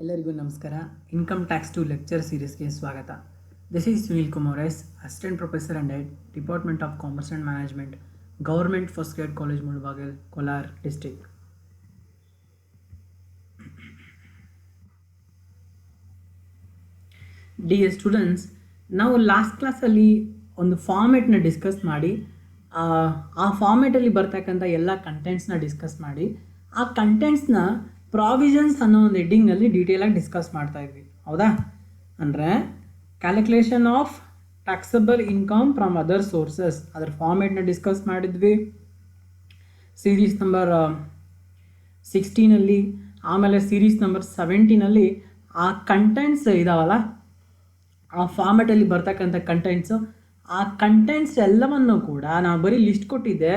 ಎಲ್ಲರಿಗೂ ನಮಸ್ಕಾರ. Income tax two lecture ಸೀರೀಸ್ಗೆ ಸ್ವಾಗತ. This is Sunil Kumar S, assistant professor and head, department of commerce and management, government first grade college Mulbagal, Kolar district. Dear students, ನಾವು last ಕ್ಲಾಸಲ್ಲಿ ಒಂದು ಫಾರ್ಮೆಟ್ನ discuss ಮಾಡಿ ಆ ಫಾರ್ಮೆಟಲ್ಲಿ ಬರ್ತಕ್ಕಂಥ ಎಲ್ಲ ಕಂಟೆಂಟ್ಸ್ನ ಡಿಸ್ಕಸ್ ಮಾಡಿ ಆ ಕಂಟೆಂಟ್ಸ್ನ ಪ್ರಾವಿಷನ್ಸ್ ಅನ್ನೋ ಒಂದು ಹೆಡ್ಡಿಂಗಲ್ಲಿ ಡೀಟೇಲಾಗಿ ಡಿಸ್ಕಸ್ ಮಾಡ್ತಾ ಇದ್ವಿ, ಹೌದಾ? ಅಂದರೆ calculation of taxable income from other sources, ಅದರ ಫಾರ್ಮೆಟ್ನ ಡಿಸ್ಕಸ್ ಮಾಡಿದ್ವಿ ಸೀರೀಸ್ ನಂಬರ್ 16ಅಲ್ಲಿ. ಆಮೇಲೆ ಸೀರೀಸ್ ನಂಬರ್ 17ಅಲ್ಲಿ ಆ ಕಂಟೆಂಟ್ಸ್ ಇದಾವಲ್ಲ, ಆ ಫಾರ್ಮೆಟಲ್ಲಿ ಬರ್ತಕ್ಕಂಥ ಕಂಟೆಂಟ್ಸು, ಆ ಕಂಟೆಂಟ್ಸ್ ಎಲ್ಲವನ್ನು ಕೂಡ ನಾವು ಬರೀ ಲಿಸ್ಟ್ ಕೊಟ್ಟಿದ್ದೆ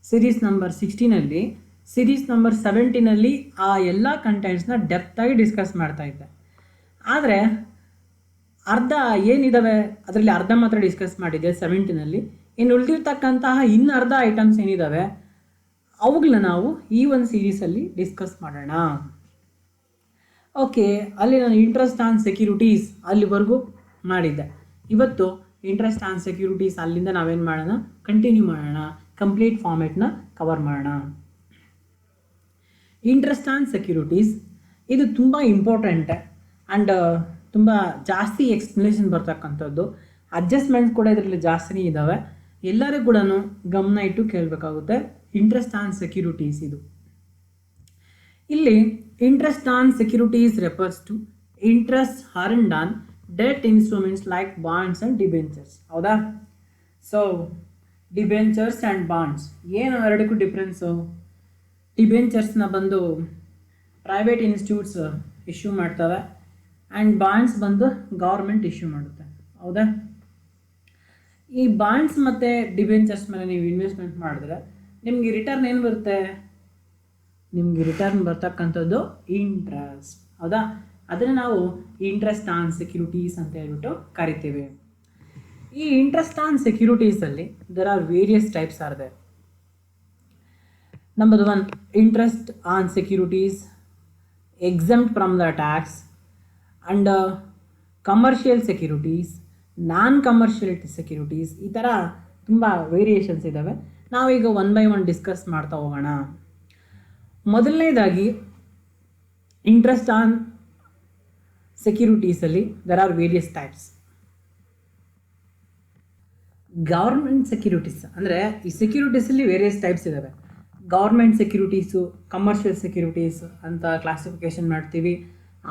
ಸೀರೀಸ್ ನಂಬರ್ 16ಅಲ್ಲಿ. ಸೀರೀಸ್ ನಂಬರ್ 17ಅಲ್ಲಿ ಆ ಎಲ್ಲ ಕಂಟೆಂಟ್ಸ್ನ ಡೆಪ್ತಾಗಿ ಡಿಸ್ಕಸ್ ಮಾಡ್ತಾ ಇದ್ದೆ. ಆದರೆ ಅರ್ಧ ಏನಿದ್ದಾವೆ ಅದರಲ್ಲಿ ಅರ್ಧ ಮಾತ್ರ ಡಿಸ್ಕಸ್ ಮಾಡಿದ್ದೆ 17ಅಲ್ಲಿ. ಇನ್ನು ಉಳಿದಿರ್ತಕ್ಕಂತಹ ಇನ್ನು ಅರ್ಧ ಐಟಮ್ಸ್ ಏನಿದ್ದಾವೆ ಅವುಗಳನ್ನ ನಾವು ಈ ಒಂದು ಸೀರೀಸಲ್ಲಿ ಡಿಸ್ಕಸ್ ಮಾಡೋಣ. ಓಕೆ, ಅಲ್ಲಿ ನಾನು ಇಂಟ್ರೆಸ್ಟ್ ಆನ್ ಸೆಕ್ಯೂರಿಟೀಸ್ ಅಲ್ಲಿವರೆಗೂ ಮಾಡಿದ್ದೆ. ಇವತ್ತು ಇಂಟ್ರೆಸ್ಟ್ ಆನ್ ಸೆಕ್ಯೂರಿಟೀಸ್ ಅಲ್ಲಿಂದ ನಾವೇನು ಮಾಡೋಣ, ಕಂಟಿನ್ಯೂ ಮಾಡೋಣ, ಕಂಪ್ಲೀಟ್ ಫಾರ್ಮೆಟ್ನ ಕವರ್ ಮಾಡೋಣ. ಇಂಟ್ರೆಸ್ಟ್ ಆನ್ ಸೆಕ್ಯೂರಿಟೀಸ್ ಇದು ತುಂಬ ಇಂಪಾರ್ಟೆಂಟ್ ಆ್ಯಂಡ್ ತುಂಬ ಜಾಸ್ತಿ ಎಕ್ಸ್ಪ್ಲನೇಷನ್ ಬರ್ತಕ್ಕಂಥದ್ದು. ಅಡ್ಜಸ್ಟ್ಮೆಂಟ್ಸ್ ಕೂಡ ಇದರಲ್ಲಿ ಜಾಸ್ತಿನೇ ಇದ್ದಾವೆ. ಎಲ್ಲರೂ ಕೂಡ ಗಮನ ಇಟ್ಟು ಕೇಳಬೇಕಾಗುತ್ತೆ. ಇಂಟ್ರೆಸ್ಟ್ ಆನ್ ಸೆಕ್ಯೂರಿಟೀಸ್ ಇದು ಇಲ್ಲಿ interest on securities refers to interest earned on debt instruments like bonds and debentures, ಹೌದಾ? ಸೊ ಡಿಬೆಂಚರ್ಸ್ ಆ್ಯಂಡ್ ಬಾಂಡ್ಸ್ ಏನು ಎರಡಕ್ಕೂ ಡಿಫ್ರೆನ್ಸು? ಡಿಬೆಂಚರ್ಸ್ನ ಬಂದು ಪ್ರೈವೇಟ್ ಇನ್ಸ್ಟಿಟ್ಯೂಟ್ಸ್ ಇಶ್ಯೂ ಮಾಡ್ತವೆ ಆ್ಯಂಡ್ ಬಾಂಡ್ಸ್ ಬಂದು ಗೌರ್ಮೆಂಟ್ ಇಶ್ಯೂ ಮಾಡುತ್ತೆ, ಹೌದಾ? ಈ ಬಾಂಡ್ಸ್ ಮತ್ತು ಡಿಬೆಂಚರ್ಸ್ ಮೇಲೆ ನೀವು ಇನ್ವೆಸ್ಟ್ಮೆಂಟ್ ಮಾಡಿದ್ರೆ ನಿಮಗೆ ರಿಟರ್ನ್ ಏನು ಬರುತ್ತೆ? ನಿಮಗೆ ರಿಟರ್ನ್ ಬರ್ತಕ್ಕಂಥದ್ದು ಇಂಟ್ರೆಸ್ಟ್, ಹೌದಾ? ಅದನ್ನು ನಾವು ಇಂಟ್ರೆಸ್ಟ್ ಆನ್ ಸೆಕ್ಯೂರಿಟೀಸ್ ಅಂತ ಹೇಳ್ಬಿಟ್ಟು ಕರಿತೀವಿ. ಈ ಇಂಟ್ರೆಸ್ಟ್ ಆನ್ ಸೆಕ್ಯೂರಿಟೀಸಲ್ಲಿ there are various types are there. Number 1, interest on securities exempt from the tax and commercial securities, non-commercial securities, ಈ ಥರ ತುಂಬ ವೇರಿಯೇಷನ್ಸ್ ಇದ್ದಾವೆ. ನಾವೀಗ ಒನ್ ಬೈ ಒನ್ ಡಿಸ್ಕಸ್ ಮಾಡ್ತಾ ಹೋಗೋಣ. ಮೊದಲನೇದಾಗಿ ಇಂಟ್ರೆಸ್ಟ್ ಆನ್ ಸೆಕ್ಯೂರಿಟೀಸಲ್ಲಿ there are various types. Government securities ಅಂದರೆ ಈ ಸೆಕ್ಯೂರಿಟೀಸಲ್ಲಿ ವೇರಿಯಸ್ ಟೈಪ್ಸ್ ಇದ್ದಾವೆ. ಗೌರ್ಮೆಂಟ್ ಸೆಕ್ಯೂರಿಟೀಸು, ಕಮರ್ಷಿಯಲ್ ಸೆಕ್ಯೂರಿಟೀಸ್ ಅಂತ ಕ್ಲಾಸಿಫಿಕೇಷನ್ ಮಾಡ್ತೀವಿ.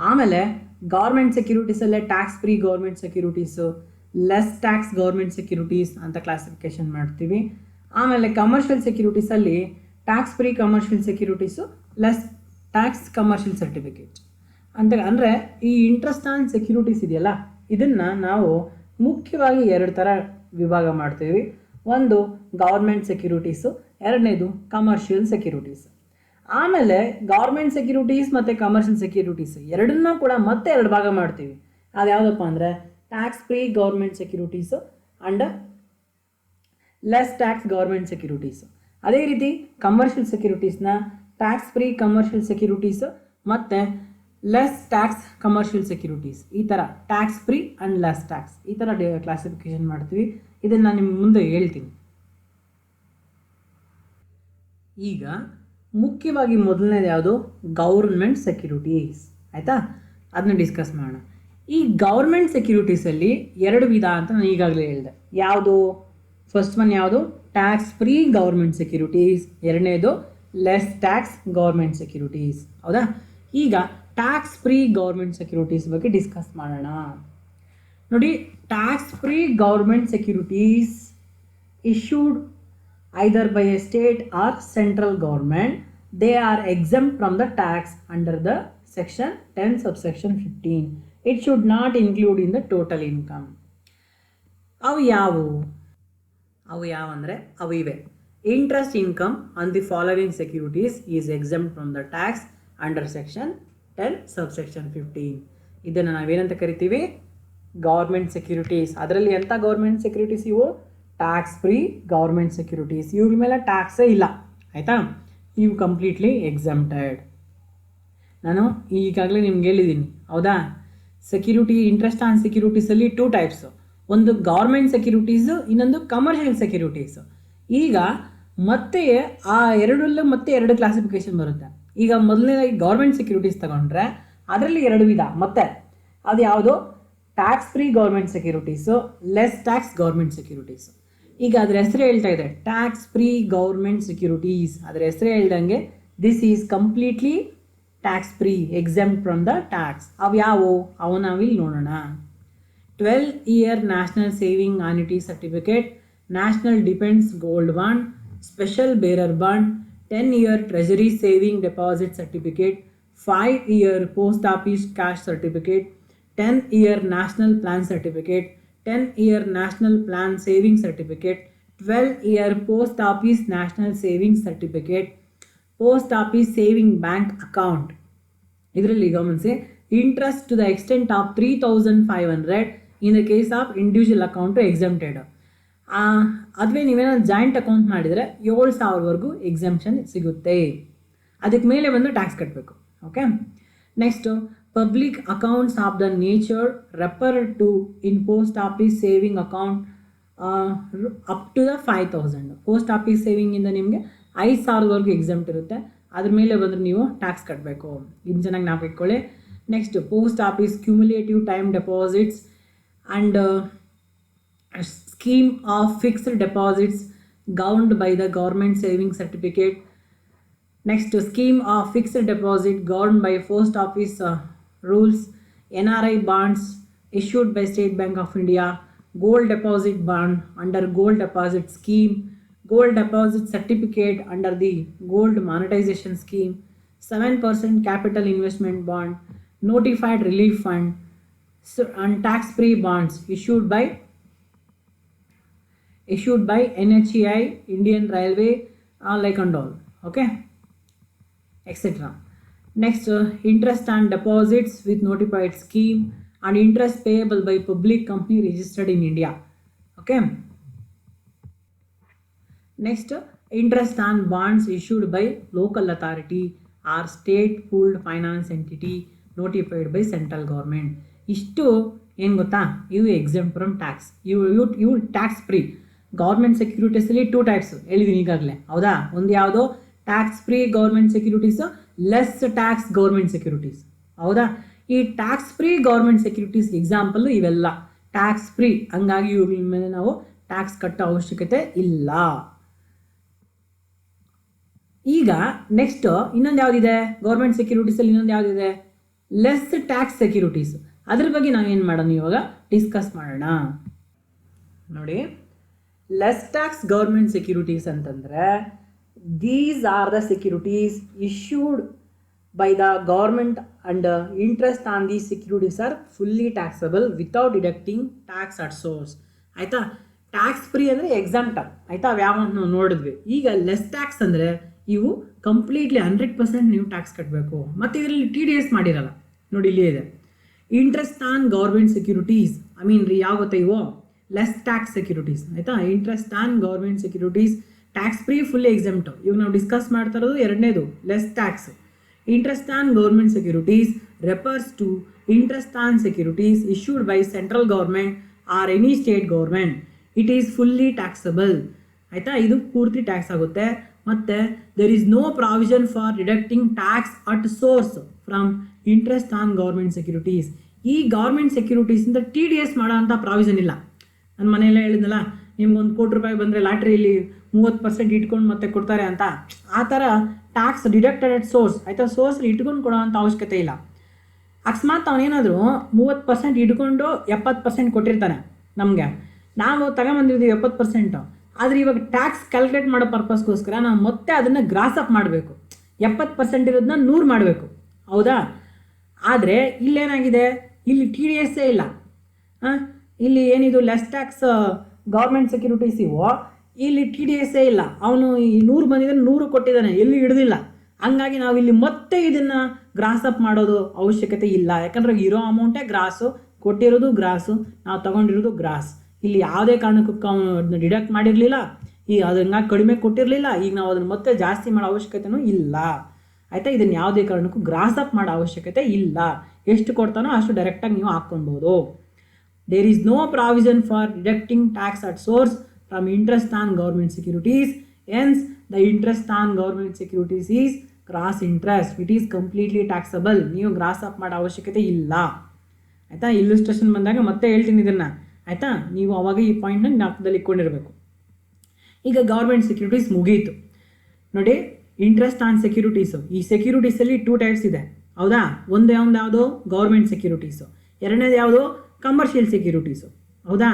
ಆಮೇಲೆ ಗೌರ್ಮೆಂಟ್ ಸೆಕ್ಯೂರಿಟೀಸಲ್ಲೇ tax free government securities, less tax government securities ಅಂತ ಕ್ಲಾಸಿಫಿಕೇಷನ್ ಮಾಡ್ತೀವಿ. ಆಮೇಲೆ ಕಮರ್ಷಿಯಲ್ ಸೆಕ್ಯೂರಿಟೀಸಲ್ಲಿ tax free commercial securities, less tax commercial certificate ಅಂತ. ಅಂದರೆ ಈ ಇಂಟ್ರೆಸ್ಟ್ ಆನ್ ಸೆಕ್ಯೂರಿಟೀಸ್ ಇದೆಯಲ್ಲ, ಇದನ್ನು ನಾವು ಮುಖ್ಯವಾಗಿ ಎರಡು ಥರ ವಿಭಾಗ ಮಾಡ್ತೀವಿ. ಒಂದು ಗೌರ್ಮೆಂಟ್ ಸೆಕ್ಯೂರಿಟೀಸು, ಎರಡನೇದು ಕಮರ್ಷಿಯಲ್ ಸೆಕ್ಯೂರಿಟೀಸ್. ಆಮೇಲೆ ಗೌರ್ಮೆಂಟ್ ಸೆಕ್ಯೂರಿಟೀಸ್ ಮತ್ತು ಕಮರ್ಷಿಯಲ್ ಸೆಕ್ಯೂರಿಟೀಸ್ ಎರಡನ್ನೂ ಕೂಡ ಮತ್ತೆ ಎರಡು ಭಾಗ ಮಾಡ್ತೀವಿ. ಅದು ಯಾವುದಪ್ಪ ಅಂದರೆ tax free government securities and less tax government securities. ಅದೇ ರೀತಿ ಕಮರ್ಷಿಯಲ್ ಸೆಕ್ಯೂರಿಟೀಸ್ನ ಟ್ಯಾಕ್ಸ್ ಫ್ರೀ ಕಮರ್ಷಿಯಲ್ ಸೆಕ್ಯೂರಿಟೀಸು ಮತ್ತು ಲೆಸ್ ಟ್ಯಾಕ್ಸ್ ಕಮರ್ಷಿಯಲ್ ಸೆಕ್ಯೂರಿಟೀಸ್, ಈ ಥರ tax free and less tax ಈ ಥರ ಕ್ಲಾಸಿಫಿಕೇಷನ್ ಮಾಡ್ತೀವಿ. ಇದನ್ನು ನಾನು ನಿಮ್ಮ ಮುಂದೆ ಹೇಳ್ತೀನಿ. ಈಗ ಮುಖ್ಯವಾಗಿ ಮೊದಲನೇದು ಯಾವುದು? ಗೌರ್ಮೆಂಟ್ ಸೆಕ್ಯೂರಿಟೀಸ್, ಆಯಿತಾ? ಅದನ್ನ ಡಿಸ್ಕಸ್ ಮಾಡೋಣ. ಈ ಗೌರ್ಮೆಂಟ್ ಸೆಕ್ಯೂರಿಟೀಸಲ್ಲಿ ಎರಡು ವಿಧ ಅಂತ ನಾನು ಈಗಾಗಲೇ ಹೇಳಿದೆ. ಯಾವುದು? ಫಸ್ಟ್ ಒನ್ ಯಾವುದು? ಟ್ಯಾಕ್ಸ್ ಫ್ರೀ ಗೌರ್ಮೆಂಟ್ ಸೆಕ್ಯೂರಿಟೀಸ್, ಎರಡನೇದು ಲೆಸ್ ಟ್ಯಾಕ್ಸ್ ಗೌರ್ಮೆಂಟ್ ಸೆಕ್ಯೂರಿಟೀಸ್, ಹೌದಾ? ಈಗ ಟ್ಯಾಕ್ಸ್ ಫ್ರೀ ಗೌರ್ಮೆಂಟ್ ಸೆಕ್ಯೂರಿಟೀಸ್ ಬಗ್ಗೆ ಡಿಸ್ಕಸ್ ಮಾಡೋಣ. ನೋಡಿ, tax free government securities issued either by a state or central government, they are exempt from the tax under the section 10 subsection 15. It should not include in the total income. ಅವು ಯಾವುವು ಅಂದರೆ ಅವು ಇವೆ. Interest income on the following securities is exempt from the tax under section 10 subsection 15. ಇದನ್ನು ನಾವೇನಂತ ಕರಿತೀವಿ? Government securities. ಅದರಲ್ಲಿ ಎಂಥ ಗೌರ್ಮೆಂಟ್ ಸೆಕ್ಯೂರಿಟೀಸ್ ಇವು? Tax free government securities. ಇವ್ರ ಮೇಲೆ ಟ್ಯಾಕ್ಸೇ ಇಲ್ಲ, ಆಯಿತಾ? ಇವು ಕಂಪ್ಲೀಟ್ಲಿ ಎಕ್ಸೆಂಪ್ಟೆಡ್. ನಾನು ಈಗಾಗಲೇ ನಿಮ್ಗೆ ಹೇಳಿದ್ದೀನಿ, ಹೌದಾ? ಸೆಕ್ಯೂರಿಟಿ, ಇಂಟ್ರೆಸ್ಟ್ ಆನ್ ಸೆಕ್ಯೂರಿಟೀಸಲ್ಲಿ 2 ಟೈಪ್ಸು, ಒಂದು ಗೌರ್ಮೆಂಟ್ ಸೆಕ್ಯೂರಿಟೀಸು, ಇನ್ನೊಂದು ಕಮರ್ಷಿಯಲ್ ಸೆಕ್ಯೂರಿಟೀಸು. ಈಗ ಮತ್ತೆ ಆ ಎರಡರಲ್ಲೂ ಮತ್ತೆ 2 ಕ್ಲಾಸಿಫಿಕೇಶನ್ ಬರುತ್ತೆ. ಈಗ ಮೊದಲನೇದಾಗಿ ಗೌರ್ಮೆಂಟ್ ಸೆಕ್ಯೂರಿಟೀಸ್ ತಗೊಂಡ್ರೆ ಅದರಲ್ಲಿ 2 ವಿಧ. ಮತ್ತೆ ಅದು ಯಾವುದು? Tax free government securities, less tax government securities. ಈಗ ಅದರ ಹೆಸರು ಹೇಳ್ತಾ ಇದೆ ಟ್ಯಾಕ್ಸ್ ಫ್ರೀ ಗೌರ್ಮೆಂಟ್ ಸೆಕ್ಯೂರಿಟೀಸ್. ಅದರ ಹೆಸರು ಹೇಳ್ದಂಗೆ this is completely tax free, exempt from the tax. ಅವು ಯಾವುವು? ಅವು ನಾವಿಲ್ಲಿ ನೋಡೋಣ. 12-year national saving annuity certificate, national defence gold bond, special bearer bond, 10-year treasury saving deposit certificate, 5-year post office cash certificate, 10-year national plan certificate, 10-year national plan saving certificate, 12-year post office national saving certificate, post office saving bank account. ಇದರಲ್ಲಿ ಗಮನಿಸಿ, interest to the extent of 3,500 in the case of individual account exempted. ಅದುವೇ ನೀವೇನಾದ್ರು joint account ಮಾಡಿದರೆ 7,000ವರೆಗೂ exemption ಸಿಗುತ್ತೆ. ಅದಕ್ಕೆ ಮೇಲೆ ಬಂದು tax ಕಟ್ಟಬೇಕು. Okay, next public accounts of the nature refer to in post office saving account up to the 5,000. Post office ಸೇವಿಂಗಿಂದ ನಿಮಗೆ 5,000ವರೆಗೂ ಎಕ್ಸೆಂಪ್ಟ್ ಇರುತ್ತೆ. ಅದ್ರ ಮೇಲೆ ಬಂದರೆ ನೀವು ಟ್ಯಾಕ್ಸ್ ಕಟ್ಟಬೇಕು. ಇನ್ನು ಚೆನ್ನಾಗಿ ನಾವು ಇಟ್ಕೊಳ್ಳಿ. Next post office cumulative time deposits and scheme of fixed deposits governed by the government saving certificate. Next scheme of fixed deposit governed by post office rules, NRI bonds issued by State Bank of India, gold deposit bond under gold deposit scheme, gold deposit certificate under the gold monetization scheme, 7% capital investment bond, notified relief fund, and tax-free bonds issued by NHAI, Indian Railway, like and all. Okay, etc. Next, interest on deposits with notified scheme and interest payable by public company registered in India. Okay. Next, interest on bonds issued by local authority or state pooled finance entity notified by central government. ಇಷ್ಟು ಏನು ಗೊತ್ತಾ, ಇವು exempt from tax. ಇವು tax free. Government ಸೆಕ್ಯೂರಿಟೀಸಲ್ಲಿ 2 types ಹೇಳಿದ್ದೀನಿ ಈಗಾಗಲೇ, ಹೌದಾ? ಒಂದು ಯಾವುದು tax free government securities, less tax government securities, ಹೌದಾ? ಈ tax free government securities example ಇವೆಲ್ಲ ಟ್ಯಾಕ್ಸ್ ಫ್ರೀ. ಹಂಗಾಗಿ ಇವುಗಳ ಮೇಲೆ ನಾವು ಟ್ಯಾಕ್ಸ್ ಕಟ್ಟೋ ಅವಶ್ಯಕತೆ ಇಲ್ಲ. ಈಗ ನೆಕ್ಸ್ಟ್ ಇನ್ನೊಂದು ಯಾವುದಿದೆ ಗೌರ್ಮೆಂಟ್ ಸೆಕ್ಯೂರಿಟೀಸಲ್ಲಿ? ಇನ್ನೊಂದು ಯಾವುದಿದೆ? Less tax securities. ಅದ್ರ ಬಗ್ಗೆ ನಾವೇನು ಮಾಡೋಣ ಇವಾಗ ಡಿಸ್ಕಸ್ ಮಾಡೋಣ. ನೋಡಿ, ಲೆಸ್ ಟ್ಯಾಕ್ಸ್ ಗೌರ್ಮೆಂಟ್ ಸೆಕ್ಯೂರಿಟೀಸ್ ಅಂತಂದರೆ these are the securities issued by the government and interest on these securities are fully taxable without deducting tax at source. ಆಯಿತಾ? ಟ್ಯಾಕ್ಸ್ ಫ್ರೀ ಅಂದರೆ ಎಕ್ಸಾಮ್ಟ, ಆಯಿತಾ? ಅವು ಯಾವ ನಾವು ನೋಡಿದ್ವಿ. ಈಗ ಲೆಸ್ ಟ್ಯಾಕ್ಸ್ ಅಂದರೆ ಇವು ಕಂಪ್ಲೀಟ್ಲಿ 100% ನೀವು ಟ್ಯಾಕ್ಸ್ ಕಟ್ಟಬೇಕು. ಮತ್ತು ಇದರಲ್ಲಿ TDS ಮಾಡಿರಲ್ಲ. ನೋಡಿ, ಇಲ್ಲಿ ಇದೆ ಇಂಟ್ರೆಸ್ಟ್ ಆನ್ ಗೌರ್ಮೆಂಟ್ ಸೆಕ್ಯೂರಿಟೀಸ್. ಯಾವ ಗೊತ್ತಾ ಇವು? ಲೆಸ್ ಟ್ಯಾಕ್ಸ್ ಸೆಕ್ಯೂರಿಟೀಸ್, ಆಯಿತಾ? Interest on government securities tax free fully exempt. ಇವಾಗ ನಾವು ಡಿಸ್ಕಸ್ ಮಾಡ್ತಾ ಇರೋದು ಎರಡನೇದು, less tax. Interest on government securities refers to interest on securities issued by central government or any state government. It is fully taxable. ಆಯಿತಾ? ಇದು ಪೂರ್ತಿ tax ಆಗುತ್ತೆ. ಮತ್ತು there is no provision for deducting tax at source from interest on government securities. ಈ government ಸೆಕ್ಯೂರಿಟೀಸಿಂದ TDS ಮಾಡೋ ಅಂಥ provision ಇಲ್ಲ. ನನ್ನ ಮನೆಯಲ್ಲೇ ಹೇಳಿದ್ನಲ್ಲ, ನಿಮ್ಗೊಂದು ₹1,00,000 ಬಂದರೆ ಲಾಟ್ರಿಯಲ್ಲಿ 30% ಇಟ್ಕೊಂಡು ಮತ್ತೆ ಕೊಡ್ತಾರೆ ಅಂತ. ಆ ಥರ ಟ್ಯಾಕ್ಸ್ ಡಿಡಕ್ಟೆಡ್ ಅಟ್ ಸೋರ್ಸ್, ಆಯಿತಾ? ಸೋರ್ಸ್ ಇಟ್ಕೊಂಡು ಕೊಡೋ ಅಂಥ ಅವಶ್ಯಕತೆ ಇಲ್ಲ. ಅಕಸ್ಮಾತ್ ಅವನೇನಾದರೂ 30% ಇಟ್ಕೊಂಡು 70% ಕೊಟ್ಟಿರ್ತಾನೆ ನಮಗೆ, ನಾವು ತಗೊಂಬಂದಿರ್ತೀವಿ 70%. ಆದರೆ ಇವಾಗ ಟ್ಯಾಕ್ಸ್ ಕ್ಯಾಲ್ಕುಲೇಟ್ ಮಾಡೋ ಪರ್ಪಸ್ಗೋಸ್ಕರ ನಾವು ಮತ್ತೆ ಅದನ್ನು ಗ್ರಾಸ್ ಅಪ್ ಮಾಡಬೇಕು. 70% ಇರೋದನ್ನ 100 ಮಾಡಬೇಕು, ಹೌದಾ? ಆದರೆ ಇಲ್ಲೇನಾಗಿದೆ, ಇಲ್ಲಿ TDS ಇಲ್ಲ. ಇಲ್ಲಿ ಏನಿದು ಲೆಸ್ ಟ್ಯಾಕ್ಸ್ ಗೌರ್ಮೆಂಟ್ ಸೆಕ್ಯೂರಿಟೀಸ್ ಇವು, ಇಲ್ಲಿ TDS ಇಲ್ಲ. ಅವನು ಈ 100 ಬಂದಿದ್ರೆ 100 ಕೊಟ್ಟಿದ್ದಾನೆ, ಎಲ್ಲಿ ಹಿಡಿದಿಲ್ಲ. ಹಂಗಾಗಿ ನಾವು ಇಲ್ಲಿ ಮತ್ತೆ ಇದನ್ನು ಗ್ರಾಸ್ ಅಪ್ ಮಾಡೋದು ಅವಶ್ಯಕತೆ ಇಲ್ಲ. ಯಾಕಂದರೆ ಇರೋ ಅಮೌಂಟೇ ಗ್ರಾಸು, ಕೊಟ್ಟಿರೋದು ಗ್ರಾಸು, ನಾವು ತೊಗೊಂಡಿರೋದು ಗ್ರಾಸ್. ಇಲ್ಲಿ ಯಾವುದೇ ಕಾರಣಕ್ಕೂ ಅವನು ಅದನ್ನ ಡಿಡಕ್ಟ್ ಮಾಡಿರಲಿಲ್ಲ, ಈಗ ಅದನ್ನ ಕಡಿಮೆ ಕೊಟ್ಟಿರಲಿಲ್ಲ. ಈಗ ನಾವು ಅದನ್ನು ಮತ್ತೆ ಜಾಸ್ತಿ ಮಾಡೋ ಅವಶ್ಯಕತೆಯೂ ಇಲ್ಲ. ಆಯಿತಾ. ಇದನ್ನು ಯಾವುದೇ ಕಾರಣಕ್ಕೂ ಗ್ರಾಸ್ ಅಪ್ ಮಾಡೋ ಅವಶ್ಯಕತೆ ಇಲ್ಲ. ಎಷ್ಟು ಕೊಡ್ತಾನೋ ಅಷ್ಟು ಡೈರೆಕ್ಟಾಗಿ ನೀವು ಹಾಕ್ಕೊಳ್ಬೋದು. There is no provision for deducting tax at source from interest on government securities. Hence the interest on government securities is gross interest. It is completely taxable. ನೀವು ಗ್ರಾಸ್ ಅಪ್ ಮಾಡೋ ಅವಶ್ಯಕತೆ ಇಲ್ಲ. ಆಯಿತಾ. ಇಲ್ಲುಸ್ಟ್ರೇಷನ್ ಬಂದಾಗ ಮತ್ತೆ ಹೇಳ್ತೀನಿ ಇದನ್ನು. ಆಯಿತಾ. ನೀವು ಅವಾಗ ಈ ಪಾಯಿಂಟ್ನ ಜ್ಞಾಪಕದಲ್ಲಿ ಇಟ್ಕೊಂಡಿರಬೇಕು. ಈಗ ಗೌರ್ಮೆಂಟ್ ಸೆಕ್ಯೂರಿಟೀಸ್ ಮುಗೀತು ನೋಡಿ. ಇಂಟ್ರೆಸ್ಟ್ ಆನ್ ಸೆಕ್ಯೂರಿಟೀಸು, ಈ ಸೆಕ್ಯೂರಿಟೀಸಲ್ಲಿ 2 ಟೈಪ್ಸ್ ಇದೆ, ಹೌದಾ. ಒಂದು ಯಾವುದು ಗೌರ್ಮೆಂಟ್ ಸೆಕ್ಯೂರಿಟೀಸು, ಎರಡನೇದು ಯಾವುದು ಕಮರ್ಷಿಯಲ್ ಸೆಕ್ಯೂರಿಟೀಸು, ಹೌದಾ.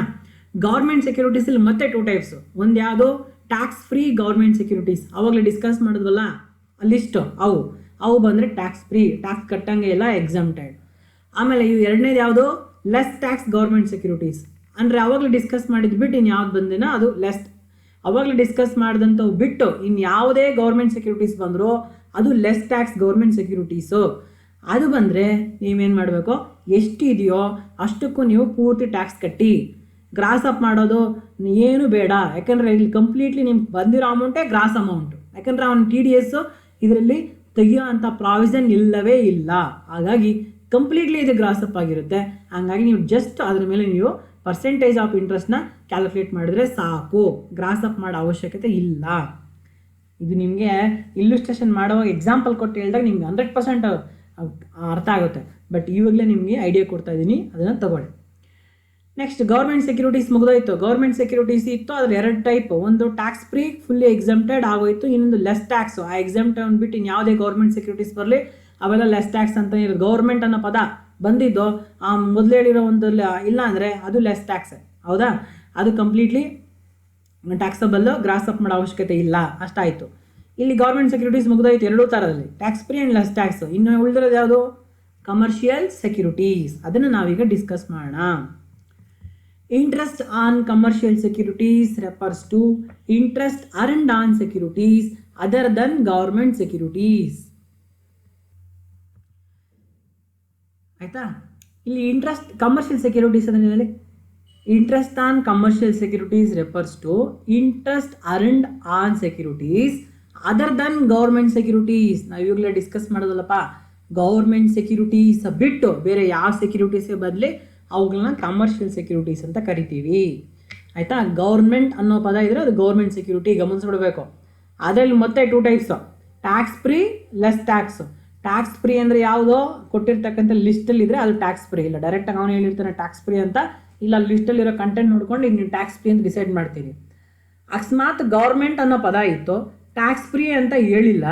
ಗೌರ್ಮೆಂಟ್ ಸೆಕ್ಯೂರಿಟೀಸಲ್ಲಿ ಮತ್ತೆ 2 ಟೈಪ್ಸು. ಒಂದು ಯಾವುದು ಟ್ಯಾಕ್ಸ್ ಫ್ರೀ ಗೌರ್ಮೆಂಟ್ ಸೆಕ್ಯೂರಿಟೀಸ್, ಅವಾಗಲೇ ಡಿಸ್ಕಸ್ ಮಾಡಿದ್ವಲ್ಲ ಅಲ್ಲಿಷ್ಟು, ಅವು ಬಂದರೆ ಟ್ಯಾಕ್ಸ್ ಫ್ರೀ, ಟ್ಯಾಕ್ಸ್ ಕಟ್ಟಂಗೆ ಎಲ್ಲ ಎಕ್ಸಮ್ಟೆಡ್. ಆಮೇಲೆ ಇವು ಎರಡನೇದು ಯಾವುದು ಲೆಸ್ ಟ್ಯಾಕ್ಸ್ ಗೌರ್ಮೆಂಟ್ ಸೆಕ್ಯೂರಿಟೀಸ್, ಅಂದರೆ ಅವಾಗಲೇ ಡಿಸ್ಕಸ್ ಮಾಡಿದ್ದು ಬಿಟ್ಟು ಇನ್ನು ಯಾವ್ದು ಬಂದಿನ ಅದು ಲೆಸ್. ಅವಾಗಲೇ ಡಿಸ್ಕಸ್ ಮಾಡಿದಂಥವು ಬಿಟ್ಟು ಇನ್ನು ಯಾವುದೇ ಗೌರ್ಮೆಂಟ್ ಸೆಕ್ಯೂರಿಟೀಸ್ ಬಂದರೂ ಅದು ಲೆಸ್ ಟ್ಯಾಕ್ಸ್ ಗೌರ್ಮೆಂಟ್ ಸೆಕ್ಯೂರಿಟೀಸು. ಅದು ಬಂದರೆ ನೀವೇನು ಮಾಡಬೇಕು, ಎಷ್ಟು ಇದೆಯೋ ಅಷ್ಟಕ್ಕೂ ನೀವು ಪೂರ್ತಿ ಟ್ಯಾಕ್ಸ್ ಕಟ್ಟಿ. ಗ್ರಾಸ್ ಅಪ್ ಮಾಡೋದು ಏನು ಬೇಡ, ಯಾಕಂದರೆ ಇಲ್ಲಿ ಕಂಪ್ಲೀಟ್ಲಿ ನಿಮ್ಗೆ ಬಂದಿರೋ ಅಮೌಂಟೇ ಗ್ರಾಸ್ ಅಮೌಂಟು. ಯಾಕಂದರೆ ಅವನು TDS ಇದರಲ್ಲಿ ತೆಗಿಯೋ ಅಂಥ ಪ್ರಾವಿಷನ್ ಇಲ್ಲವೇ ಇಲ್ಲ. ಹಾಗಾಗಿ ಕಂಪ್ಲೀಟ್ಲಿ ಇದು ಗ್ರಾಸ್ ಅಪ್ ಆಗಿರುತ್ತೆ. ಹಾಗಾಗಿ ನೀವು ಜಸ್ಟ್ ಅದರ ಮೇಲೆ ನೀವು ಪರ್ಸೆಂಟೇಜ್ ಆಫ್ ಇಂಟ್ರೆಸ್ಟ್ನ ಕ್ಯಾಲ್ಕುಲೇಟ್ ಮಾಡಿದ್ರೆ ಸಾಕು, ಗ್ರಾಸ್ ಅಪ್ ಮಾಡೋ ಅವಶ್ಯಕತೆ ಇಲ್ಲ. ಇದು ನಿಮಗೆ ಇಲ್ಲುಸ್ಟ್ರೇಷನ್ ಮಾಡುವಾಗ ಎಕ್ಸಾಂಪಲ್ ಕೊಟ್ಟು ಹೇಳಿದಾಗ ನಿಮ್ಗೆ 100% ಅರ್ಥ ಆಗುತ್ತೆ. ಬಟ್ ಇವಾಗಲೇ ನಿಮಗೆ ಐಡಿಯಾ ಕೊಡ್ತಾ ಇದ್ದೀನಿ, ಅದನ್ನು ತಗೊಳ್ಳಿ. ನೆಕ್ಸ್ಟ್ ಗೌರ್ಮೆಂಟ್ ಸೆಕ್ಯೂರಿಟೀಸ್ ಮುಗಿದೋಯ್ತು. ಗೌರ್ಮೆಂಟ್ ಸೆಕ್ಯೂರಿಟೀಸ್ ಇತ್ತು, ಅದ್ರ 2 ಟೈಪ್. ಒಂದು ಟ್ಯಾಕ್ಸ್ ಫ್ರೀ ಫುಲ್ಲಿ ಎಕ್ಸಮ್ಟೆಡ್ ಆಗೋಯ್ತು, ಇನ್ನೊಂದು ಲೆಸ್ ಟ್ಯಾಕ್ಸು. ಆ ಎಕ್ಸಮ್ಟೆಡ್ ಅಂದ್ಬಿಟ್ಟು ಇನ್ನು ಯಾವುದೇ ಗೌರ್ಮೆಂಟ್ ಸೆಕ್ಯೂರಿಟೀಸ್ ಬರಲಿ ಅವೆಲ್ಲ ಲೆಸ್ ಟ್ಯಾಕ್ಸ್ ಅಂತ ಇರೋದು. ಗೌರ್ಮೆಂಟ್ ಅನ್ನೋ ಪದ ಬಂದಿದ್ದು ಆ ಮೊದಲು ಹೇಳಿರೋ ಒಂದು ಇಲ್ಲ ಅಂದರೆ ಅದು ಲೆಸ್ ಟ್ಯಾಕ್ಸ್, ಹೌದಾ. ಅದು ಕಂಪ್ಲೀಟ್ಲಿ ಟ್ಯಾಕ್ಸಬಲ್ಲು, ಗ್ರಾಸ್ ಅಪ್ ಮಾಡೋ ಅವಶ್ಯಕತೆ ಇಲ್ಲ, ಅಷ್ಟಾಯಿತು. ಇಲ್ಲಿ ಗೌರ್ಮೆಂಟ್ ಸೆಕ್ಯೂರಿಟೀಸ್ ಮುಗಿದೋಯ್ತು 2 ಥರದಲ್ಲಿ, tax free and less tax. ಇನ್ನು ಉಳಿದಿರೋದು ಯಾವುದು ಕಮರ್ಷಿಯಲ್ ಸೆಕ್ಯೂರಿಟೀಸ್. ಅದನ್ನು ನಾವೀಗ ಡಿಸ್ಕಸ್ ಮಾಡೋಣ. Interest on commercial securities refers to interest earned on securities other than government securities. ಆಯಿತಾ. ಇಲ್ಲಿ ಇಂಟ್ರೆಸ್ಟ್ ಕಮರ್ಷಿಯಲ್ ಸೆಕ್ಯೂರಿಟೀಸ್ ಅದರಲ್ಲಿ interest on commercial securities refers to interest earned on securities other than government securities. ನಾವು ಇವಾಗಲೇ discuss ಮಾಡೋದಲ್ಲಪ್ಪ, government securities ಬಿಟ್ಟು ಬೇರೆ ಯಾವ securities ಬದಲಿ ಅವುಗಳನ್ನ ಕಮರ್ಷಿಯಲ್ ಸೆಕ್ಯೂರಿಟೀಸ್ ಅಂತ ಕರಿತೀವಿ. ಆಯಿತಾ. ಗೌರ್ಮೆಂಟ್ ಅನ್ನೋ ಪದ ಇದ್ದರೆ ಅದು ಗೌರ್ಮೆಂಟ್ ಸೆಕ್ಯೂರಿಟಿ, ಗಮನಿಸ್ಬಿಡ್ಬೇಕು. ಅದರಲ್ಲಿ ಮತ್ತೆ 2 types, tax free less tax. Tax free ಅಂದರೆ ಯಾವುದೋ ಕೊಟ್ಟಿರ್ತಕ್ಕಂಥ ಲಿಸ್ಟಲ್ಲಿ ಇದ್ದರೆ ಅದು ಟ್ಯಾಕ್ಸ್ ಫ್ರೀ. ಇಲ್ಲ ಡೈರೆಕ್ಟಾಗಿ ಅವನು ಹೇಳಿರ್ತಾನೆ ಟ್ಯಾಕ್ಸ್ ಫ್ರೀ ಅಂತ, ಇಲ್ಲ ಲಿಸ್ಟಲ್ಲಿರೋ ಕಂಟೆಂಟ್ ನೋಡ್ಕೊಂಡು ಈಗ ನೀವು ಟ್ಯಾಕ್ಸ್ ಫ್ರೀ ಅಂತ ಡಿಸೈಡ್ ಮಾಡ್ತೀರಿ. ಅಕಸ್ಮಾತ್ ಗೌರ್ಮೆಂಟ್ ಅನ್ನೋ ಪದ ಇತ್ತು, ಟ್ಯಾಕ್ಸ್ ಫ್ರೀ ಅಂತ ಹೇಳಿಲ್ಲ,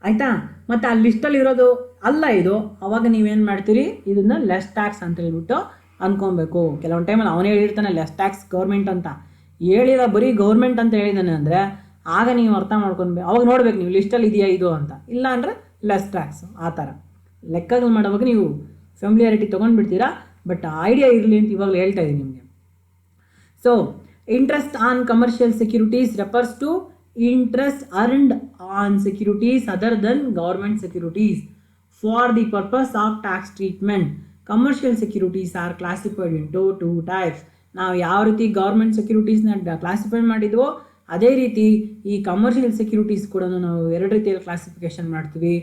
ಆಯಿತಾ, ಮತ್ತು ಆ ಲಿಸ್ಟಲ್ಲಿ ಇರೋದು ಅಲ್ಲ ಇದು, ಅವಾಗ ನೀವೇನು ಮಾಡ್ತೀರಿ, ಇದನ್ನು ಲೆಸ್ ಟ್ಯಾಕ್ಸ್ ಅಂತ ಹೇಳ್ಬಿಟ್ಟು ಅಂದ್ಕೊಬೇಕು. ಕೆಲವೊಂದು ಟೈಮಲ್ಲಿ ಅವನೇ ಹೇಳಿರ್ತಾನೆ ಲೆಸ್ ಟ್ಯಾಕ್ಸ್ ಗೌರ್ಮೆಂಟ್ ಅಂತ, ಹೇಳಿದ ಬರೀ ಗೌರ್ಮೆಂಟ್ ಅಂತ ಹೇಳಿದ್ದಾನೆ ಅಂದರೆ ಆಗ ನೀವು ಅರ್ಥ ಮಾಡ್ಕೊಬೇಕು. ಅವಾಗ ನೋಡ್ಬೇಕು ನೀವು ಲಿಸ್ಟಲ್ಲಿ ಇದೆಯಾ ಇದು ಅಂತ, ಇಲ್ಲ ಅಂದರೆ ಲೆಸ್ ಟ್ಯಾಕ್ಸ್. ಆ ಥರ ಲೆಕ್ಕಗಳು ಮಾಡೋವಾಗ ನೀವು ಫೆಮಿಲಿಯಾರಿಟಿ ತೊಗೊಂಡ್ಬಿಡ್ತೀರಾ. ಬಟ್ ಐಡಿಯಾ ಇರಲಿ ಅಂತ ಇವಾಗಲೂ ಹೇಳ್ತಾ ಇದ್ದೀನಿ ನಿಮಗೆ. So interest on commercial securities refers to interest earned on securities other than government securities for the purpose of tax treatment. Commercial securities are classified into 2 types. ನಾವು ಯಾವ ರೀತಿ ಗೌರ್ಮೆಂಟ್ ಸೆಕ್ಯೂರಿಟೀಸ್ನ ಕ್ಲಾಸಿಫೈ ಮಾಡಿದ್ವೋ ಅದೇ ರೀತಿ ಈ ಕಮರ್ಷಿಯಲ್ ಸೆಕ್ಯೂರಿಟೀಸ್ ಕೂಡ ನಾವು 2 ರೀತಿಯಲ್ಲಿ classification ಮಾಡ್ತೀವಿ.